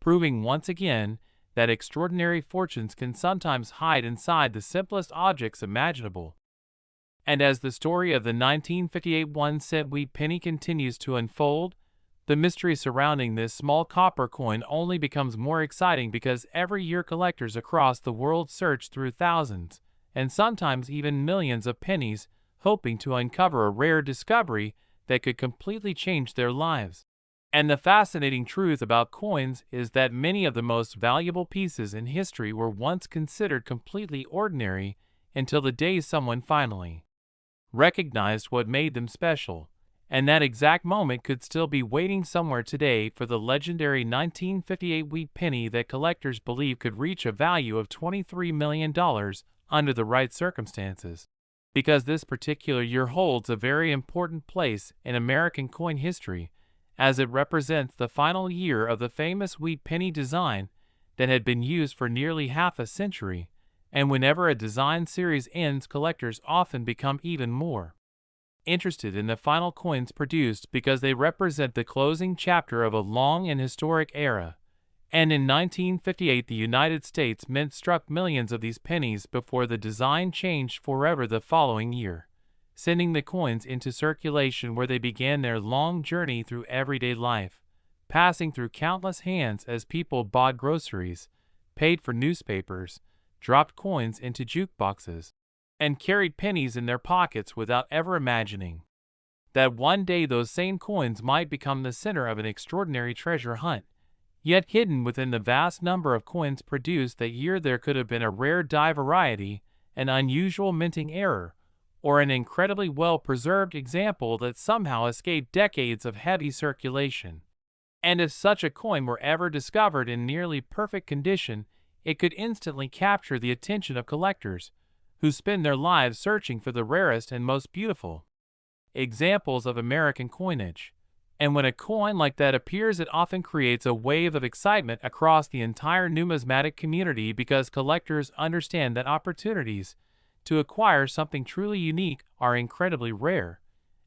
proving once again that extraordinary fortunes can sometimes hide inside the simplest objects imaginable. And as the story of the 1958 1-cent wheat penny continues to unfold, the mystery surrounding this small copper coin only becomes more exciting, because every year collectors across the world search through thousands, and sometimes even millions of pennies, hoping to uncover a rare discovery that could completely change their lives. And the fascinating truth about coins is that many of the most valuable pieces in history were once considered completely ordinary until the day someone finally recognized what made them special. And that exact moment could still be waiting somewhere today for the legendary 1958 wheat penny that collectors believe could reach a value of $23 million under the right circumstances. Because this particular year holds a very important place in American coin history, as it represents the final year of the famous wheat penny design that had been used for nearly half a century. And whenever a design series ends, collectors often become even more interested in the final coins produced, because they represent the closing chapter of a long and historic era. And in 1958, the United States Mint struck millions of these pennies before the design changed forever the following year. sending the coins into circulation where they began their long journey through everyday life, passing through countless hands as people bought groceries, paid for newspapers, dropped coins into jukeboxes, and carried pennies in their pockets without ever imagining that one day those same coins might become the center of an extraordinary treasure hunt. Yet hidden within the vast number of coins produced that year there could have been a rare die variety, an unusual minting error, or an incredibly well-preserved example that somehow escaped decades of heavy circulation. And if such a coin were ever discovered in nearly perfect condition, it could instantly capture the attention of collectors, who spend their lives searching for the rarest and most beautiful examples of American coinage. And when a coin like that appears, it often creates a wave of excitement across the entire numismatic community because collectors understand that opportunities to acquire something truly unique are incredibly rare.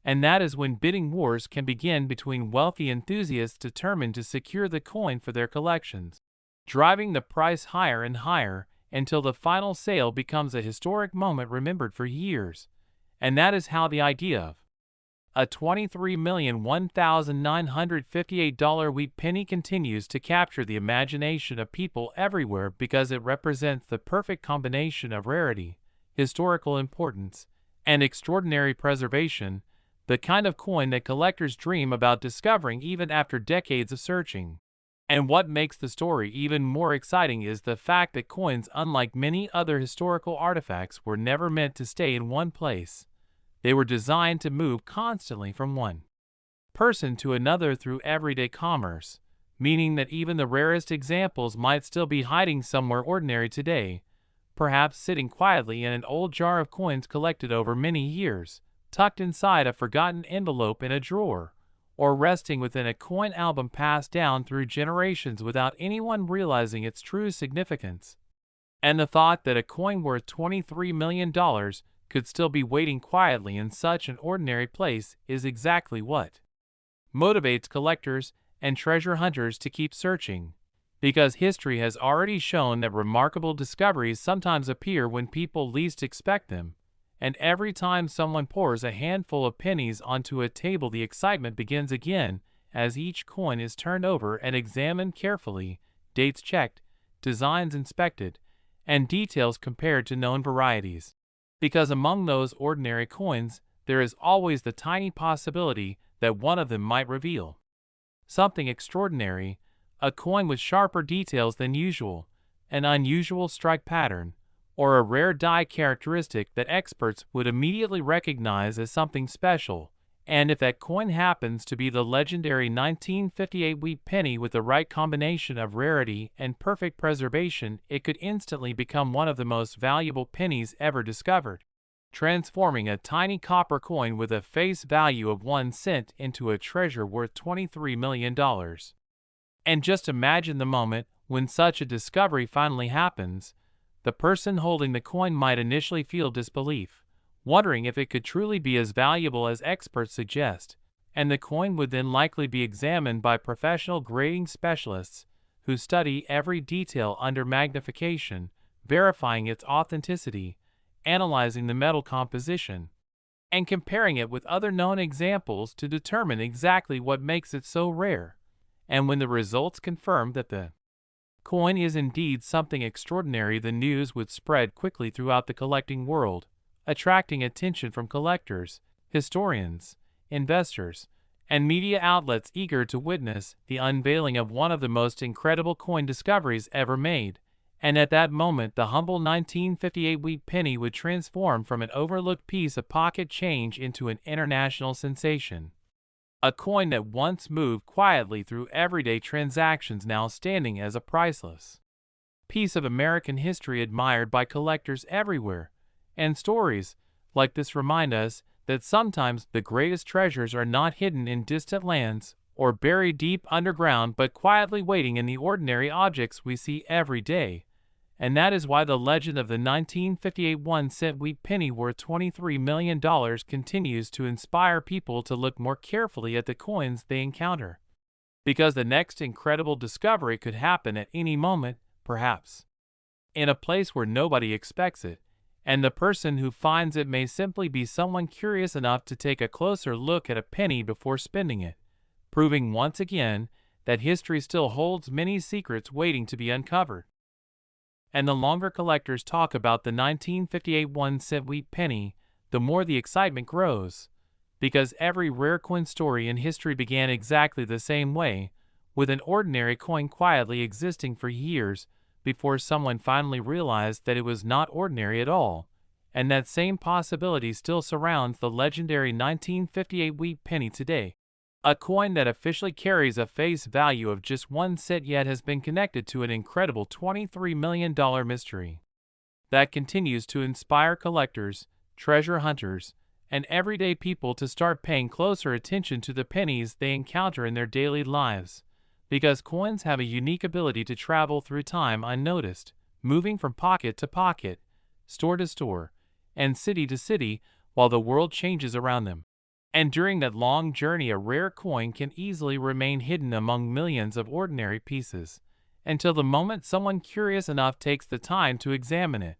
And that is when bidding wars can begin between wealthy enthusiasts determined to secure the coin for their collections, driving the price higher and higher until the final sale becomes a historic moment remembered for years. And that is how the idea of a $23,001,958 wheat penny continues to capture the imagination of people everywhere because it represents the perfect combination of rarity, historical importance, and extraordinary preservation, the kind of coin that collectors dream about discovering even after decades of searching. And what makes the story even more exciting is the fact that coins, unlike many other historical artifacts, were never meant to stay in one place. They were designed to move constantly from one person to another through everyday commerce, meaning that even the rarest examples might still be hiding somewhere ordinary today, perhaps sitting quietly in an old jar of coins collected over many years, tucked inside a forgotten envelope in a drawer, or resting within a coin album passed down through generations without anyone realizing its true significance. And the thought that a coin worth $23 million could still be waiting quietly in such an ordinary place is exactly what motivates collectors and treasure hunters to keep searching, because history has already shown that remarkable discoveries sometimes appear when people least expect them, and every time someone pours a handful of pennies onto a table, the excitement begins again as each coin is turned over and examined carefully, dates checked, designs inspected, and details compared to known varieties. Because among those ordinary coins, there is always the tiny possibility that one of them might reveal something extraordinary, a coin with sharper details than usual, an unusual strike pattern, or a rare die characteristic that experts would immediately recognize as something special. And if that coin happens to be the legendary 1958 wheat penny with the right combination of rarity and perfect preservation, it could instantly become one of the most valuable pennies ever discovered, transforming a tiny copper coin with a face value of 1 cent into a treasure worth $23 million. And just imagine the moment when such a discovery finally happens. The person holding the coin might initially feel disbelief, wondering if it could truly be as valuable as experts suggest, and the coin would then likely be examined by professional grading specialists who study every detail under magnification, verifying its authenticity, analyzing the metal composition, and comparing it with other known examples to determine exactly what makes it so rare. And when the results confirm that the coin is indeed something extraordinary, the news would spread quickly throughout the collecting world, attracting attention from collectors, historians, investors, and media outlets eager to witness the unveiling of one of the most incredible coin discoveries ever made. And at that moment, the humble 1958 wheat penny would transform from an overlooked piece of pocket change into an international sensation. A coin that once moved quietly through everyday transactions, now standing as a priceless piece of American history admired by collectors everywhere. And stories like this remind us that sometimes the greatest treasures are not hidden in distant lands or buried deep underground, but quietly waiting in the ordinary objects we see every day. And that is why the legend of the 1958 1-cent wheat penny worth $23 million continues to inspire people to look more carefully at the coins they encounter. Because the next incredible discovery could happen at any moment, perhaps in a place where nobody expects it, and the person who finds it may simply be someone curious enough to take a closer look at a penny before spending it, proving once again that history still holds many secrets waiting to be uncovered. And the longer collectors talk about the 1958 1-cent wheat penny, the more the excitement grows, because every rare coin story in history began exactly the same way, with an ordinary coin quietly existing for years before someone finally realized that it was not ordinary at all, and that same possibility still surrounds the legendary 1958 wheat penny today. A coin that officially carries a face value of just 1 cent yet has been connected to an incredible $23 million mystery that continues to inspire collectors, treasure hunters, and everyday people to start paying closer attention to the pennies they encounter in their daily lives, because coins have a unique ability to travel through time unnoticed, moving from pocket to pocket, store to store, and city to city while the world changes around them. And during that long journey, a rare coin can easily remain hidden among millions of ordinary pieces, until the moment someone curious enough takes the time to examine it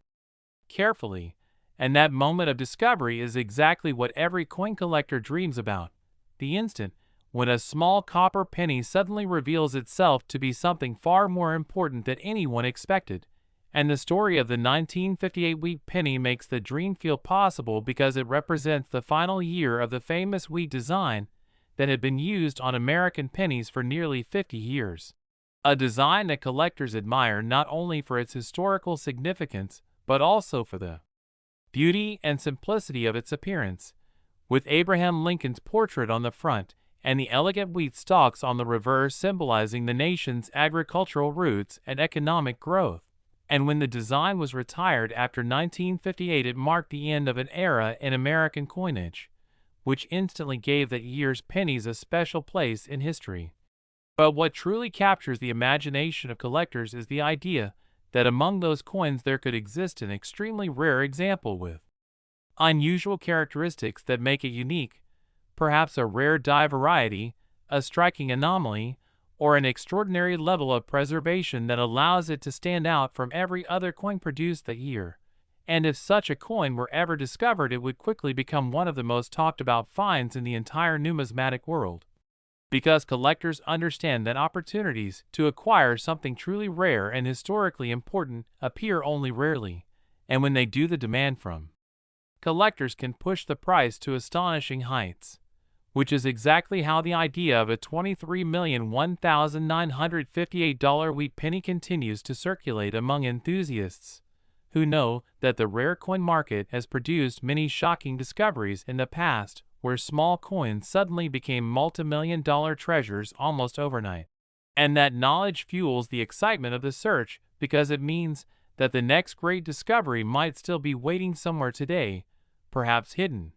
carefully. And that moment of discovery is exactly what every coin collector dreams about, the instant when a small copper penny suddenly reveals itself to be something far more important than anyone expected. And the story of the 1958 wheat penny makes the dream feel possible because it represents the final year of the famous wheat design that had been used on American pennies for nearly 50 years. A design that collectors admire not only for its historical significance, but also for the beauty and simplicity of its appearance, with Abraham Lincoln's portrait on the front and the elegant wheat stalks on the reverse symbolizing the nation's agricultural roots and economic growth. And when the design was retired after 1958, it marked the end of an era in American coinage, which instantly gave that year's pennies a special place in history. But what truly captures the imagination of collectors is the idea that among those coins there could exist an extremely rare example with unusual characteristics that make it unique, perhaps a rare die variety, a striking anomaly, or an extraordinary level of preservation that allows it to stand out from every other coin produced that year. And if such a coin were ever discovered, it would quickly become one of the most talked about finds in the entire numismatic world. Because collectors understand that opportunities to acquire something truly rare and historically important appear only rarely, and when they do, the demand from collectors can push the price to astonishing heights, which is exactly how the idea of a $23,001,958 wheat penny continues to circulate among enthusiasts, who know that the rare coin market has produced many shocking discoveries in the past, where small coins suddenly became multi-million-dollar treasures almost overnight. And that knowledge fuels the excitement of the search, because it means that the next great discovery might still be waiting somewhere today, perhaps hidden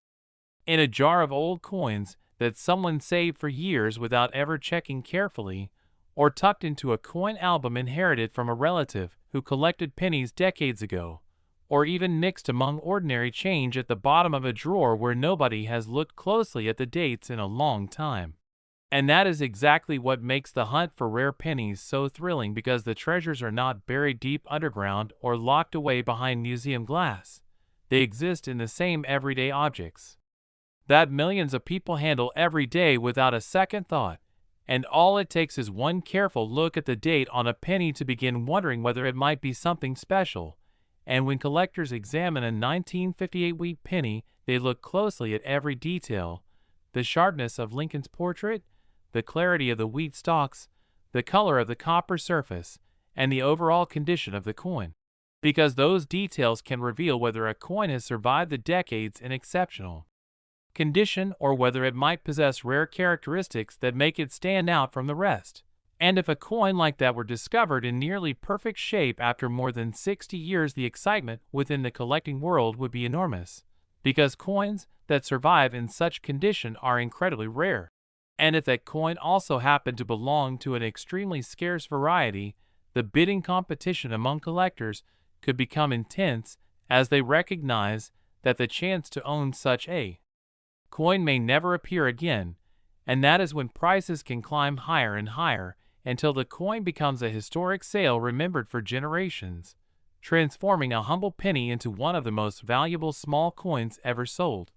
in a jar of old coins that someone saved for years without ever checking carefully, or tucked into a coin album inherited from a relative who collected pennies decades ago, or even mixed among ordinary change at the bottom of a drawer where nobody has looked closely at the dates in a long time. And that is exactly what makes the hunt for rare pennies so thrilling, because the treasures are not buried deep underground or locked away behind museum glass. They exist in the same everyday objects that millions of people handle every day without a second thought, and all it takes is one careful look at the date on a penny to begin wondering whether it might be something special. And when collectors examine a 1958 wheat penny, they look closely at every detail: the sharpness of Lincoln's portrait, the clarity of the wheat stalks, the color of the copper surface, and the overall condition of the coin, because those details can reveal whether a coin has survived the decades in exceptional condition or whether it might possess rare characteristics that make it stand out from the rest. And if a coin like that were discovered in nearly perfect shape after more than 60 years, the excitement within the collecting world would be enormous, because coins that survive in such condition are incredibly rare. And if that coin also happened to belong to an extremely scarce variety, the bidding competition among collectors could become intense, as they recognize that the chance to own such a coin may never appear again, and that is when prices can climb higher and higher until the coin becomes a historic sale remembered for generations. transforming a humble penny into one of the most valuable small coins ever sold.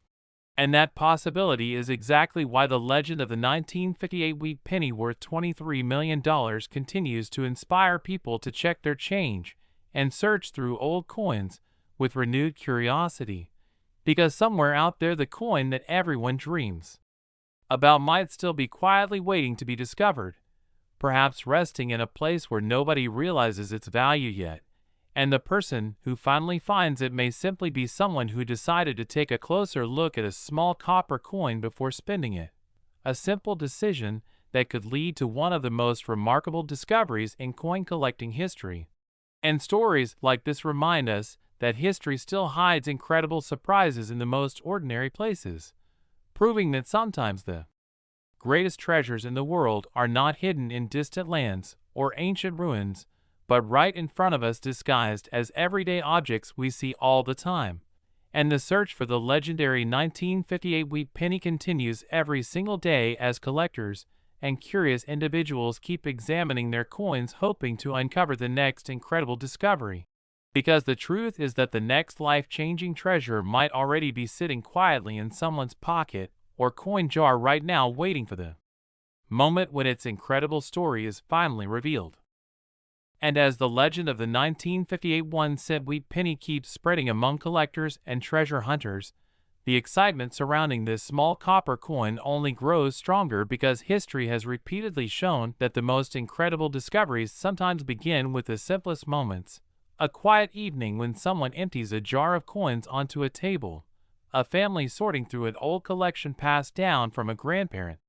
And that possibility is exactly why the legend of the 1958 wheat penny worth $23 million continues to inspire people to check their change and search through old coins with renewed curiosity. Because somewhere out there, the coin that everyone dreams about might still be quietly waiting to be discovered, perhaps resting in a place where nobody realizes its value yet. And the person who finally finds it may simply be someone who decided to take a closer look at a small copper coin before spending it. A simple decision that could lead to one of the most remarkable discoveries in coin collecting history. And stories like this remind us that history still hides incredible surprises in the most ordinary places, proving that sometimes the greatest treasures in the world are not hidden in distant lands or ancient ruins, but right in front of us, disguised as everyday objects we see all the time. And the search for the legendary 1958 wheat penny continues every single day as collectors and curious individuals keep examining their coins, hoping to uncover the next incredible discovery. Because the truth is that the next life-changing treasure might already be sitting quietly in someone's pocket or coin jar right now, waiting for the moment when its incredible story is finally revealed. And as the legend of the 1958 1-cent wheat penny keeps spreading among collectors and treasure hunters, the excitement surrounding this small copper coin only grows stronger, because history has repeatedly shown that the most incredible discoveries sometimes begin with the simplest moments. A quiet evening when someone empties a jar of coins onto a table, a family sorting through an old collection passed down from a grandparent,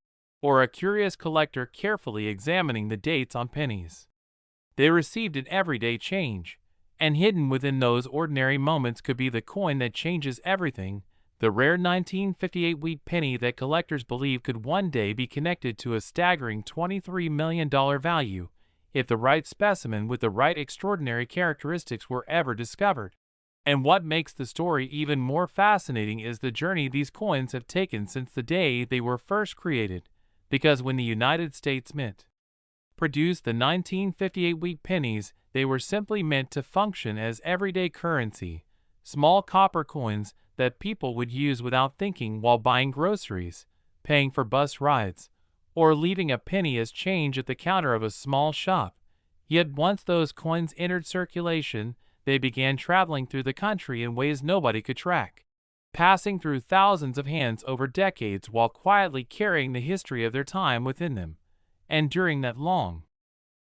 or a curious collector carefully examining the dates on pennies they received in everyday change. And hidden within those ordinary moments could be the coin that changes everything, the rare 1958 wheat penny that collectors believe could one day be connected to a staggering $23 million value if the right specimen with the right extraordinary characteristics were ever discovered. And what makes the story even more fascinating is the journey these coins have taken since the day they were first created, because when the United States Mint produced the 1958 wheat pennies, they were simply meant to function as everyday currency, small copper coins that people would use without thinking while buying groceries, paying for bus rides, or leaving a penny as change at the counter of a small shop. Yet once those coins entered circulation, they began traveling through the country in ways nobody could track, passing through thousands of hands over decades while quietly carrying the history of their time within them. And during that long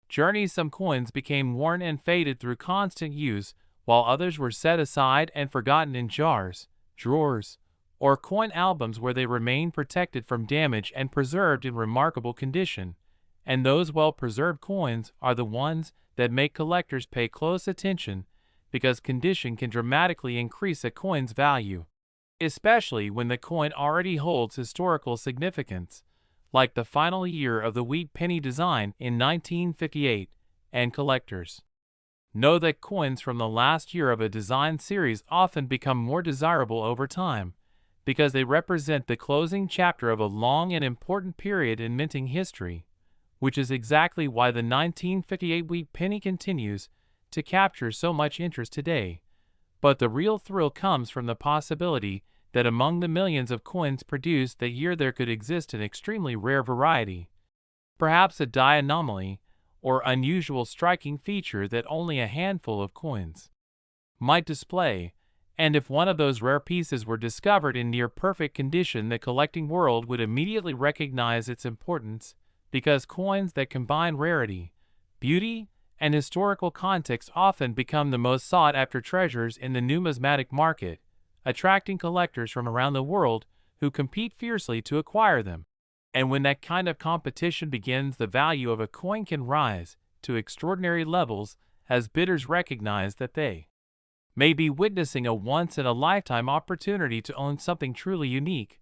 journey, some coins became worn and faded through constant use, while others were set aside and forgotten in jars, drawers, or coin albums, where they remained protected from damage and preserved in remarkable condition. And those well-preserved coins are the ones that make collectors pay close attention, because condition can dramatically increase a coin's value, especially when the coin already holds historical significance, like the final year of the wheat penny design in 1958, and collectors know that coins from the last year of a design series often become more desirable over time, because they represent the closing chapter of a long and important period in minting history, which is exactly why the 1958 wheat penny continues to capture so much interest today. But the real thrill comes from the possibility that among the millions of coins produced that year there could exist an extremely rare variety, perhaps a die anomaly, or unusual striking feature that only a handful of coins might display. And if one of those rare pieces were discovered in near perfect condition, the collecting world would immediately recognize its importance, because coins that combine rarity, beauty, and historical context often become the most sought-after treasures in the numismatic market, attracting collectors from around the world who compete fiercely to acquire them. And when that kind of competition begins, the value of a coin can rise to extraordinary levels, as bidders recognize that they may be witnessing a once-in-a-lifetime opportunity to own something truly unique.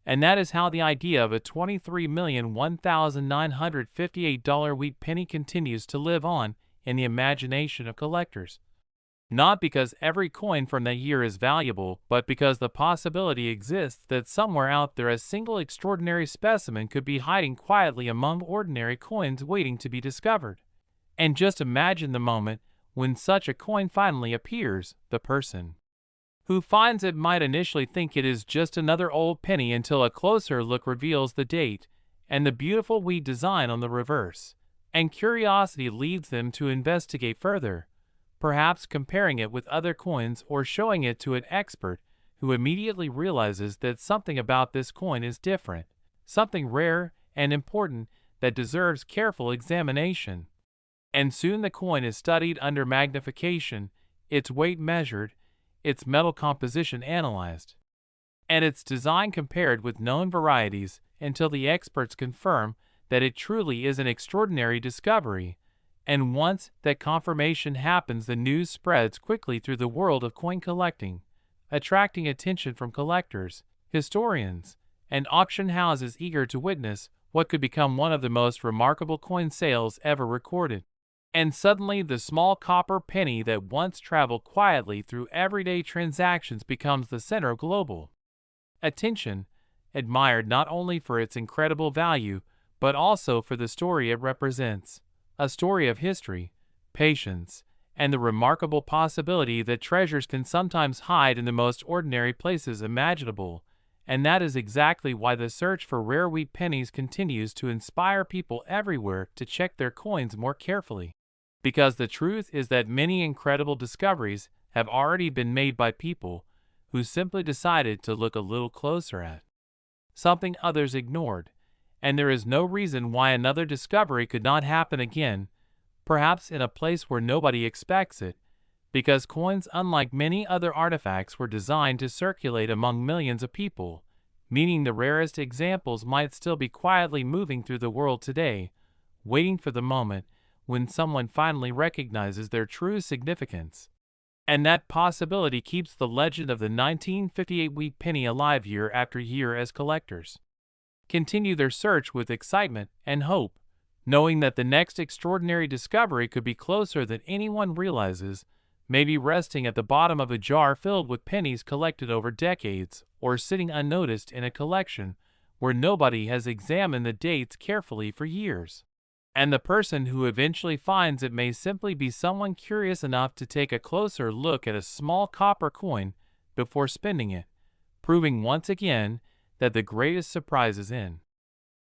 And that is how the idea of a $23,001,958 wheat penny continues to live on in the imagination of collectors. Not because every coin from that year is valuable, but because the possibility exists that somewhere out there a single extraordinary specimen could be hiding quietly among ordinary coins, waiting to be discovered. And just imagine the moment when such a coin finally appears, the person who finds it might initially think it is just another old penny until a closer look reveals the date and the beautiful wheat design on the reverse, and curiosity leads them to investigate further, perhaps comparing it with other coins or showing it to an expert who immediately realizes that something about this coin is different, something rare and important that deserves careful examination. And soon the coin is studied under magnification, its weight measured, its metal composition analyzed, and its design compared with known varieties until the experts confirm that it truly is an extraordinary discovery. And once that confirmation happens, the news spreads quickly through the world of coin collecting, attracting attention from collectors, historians, and auction houses eager to witness what could become one of the most remarkable coin sales ever recorded. And suddenly the small copper penny that once traveled quietly through everyday transactions becomes the center of global attention, admired not only for its incredible value, but also for the story it represents, a story of history, patience, and the remarkable possibility that treasures can sometimes hide in the most ordinary places imaginable. And that is exactly why the search for rare wheat pennies continues to inspire people everywhere to check their coins more carefully. Because the truth is that many incredible discoveries have already been made by people who simply decided to look a little closer at something others ignored, and there is no reason why another discovery could not happen again, perhaps in a place where nobody expects it, because coins, unlike many other artifacts, were designed to circulate among millions of people, meaning the rarest examples might still be quietly moving through the world today, waiting for the moment when someone finally recognizes their true significance. And that possibility keeps the legend of the 1958 wheat penny alive year after year as collectors continue their search with excitement and hope, knowing that the next extraordinary discovery could be closer than anyone realizes, maybe resting at the bottom of a jar filled with pennies collected over decades, or sitting unnoticed in a collection where nobody has examined the dates carefully for years. And the person who eventually finds it may simply be someone curious enough to take a closer look at a small copper coin before spending it, proving once again that the greatest surprises in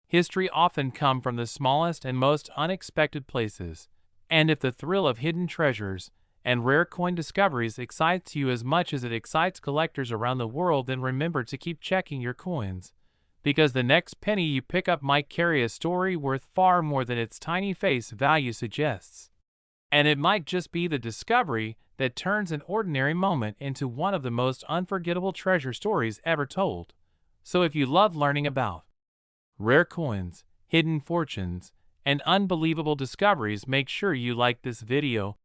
history often come from the smallest and most unexpected places. And if the thrill of hidden treasures and rare coin discoveries excites you as much as it excites collectors around the world, then remember to keep checking your coins, because the next penny you pick up might carry a story worth far more than its tiny face value suggests. And it might just be the discovery that turns an ordinary moment into one of the most unforgettable treasure stories ever told. So if you love learning about rare coins, hidden fortunes, and unbelievable discoveries, make sure you like this video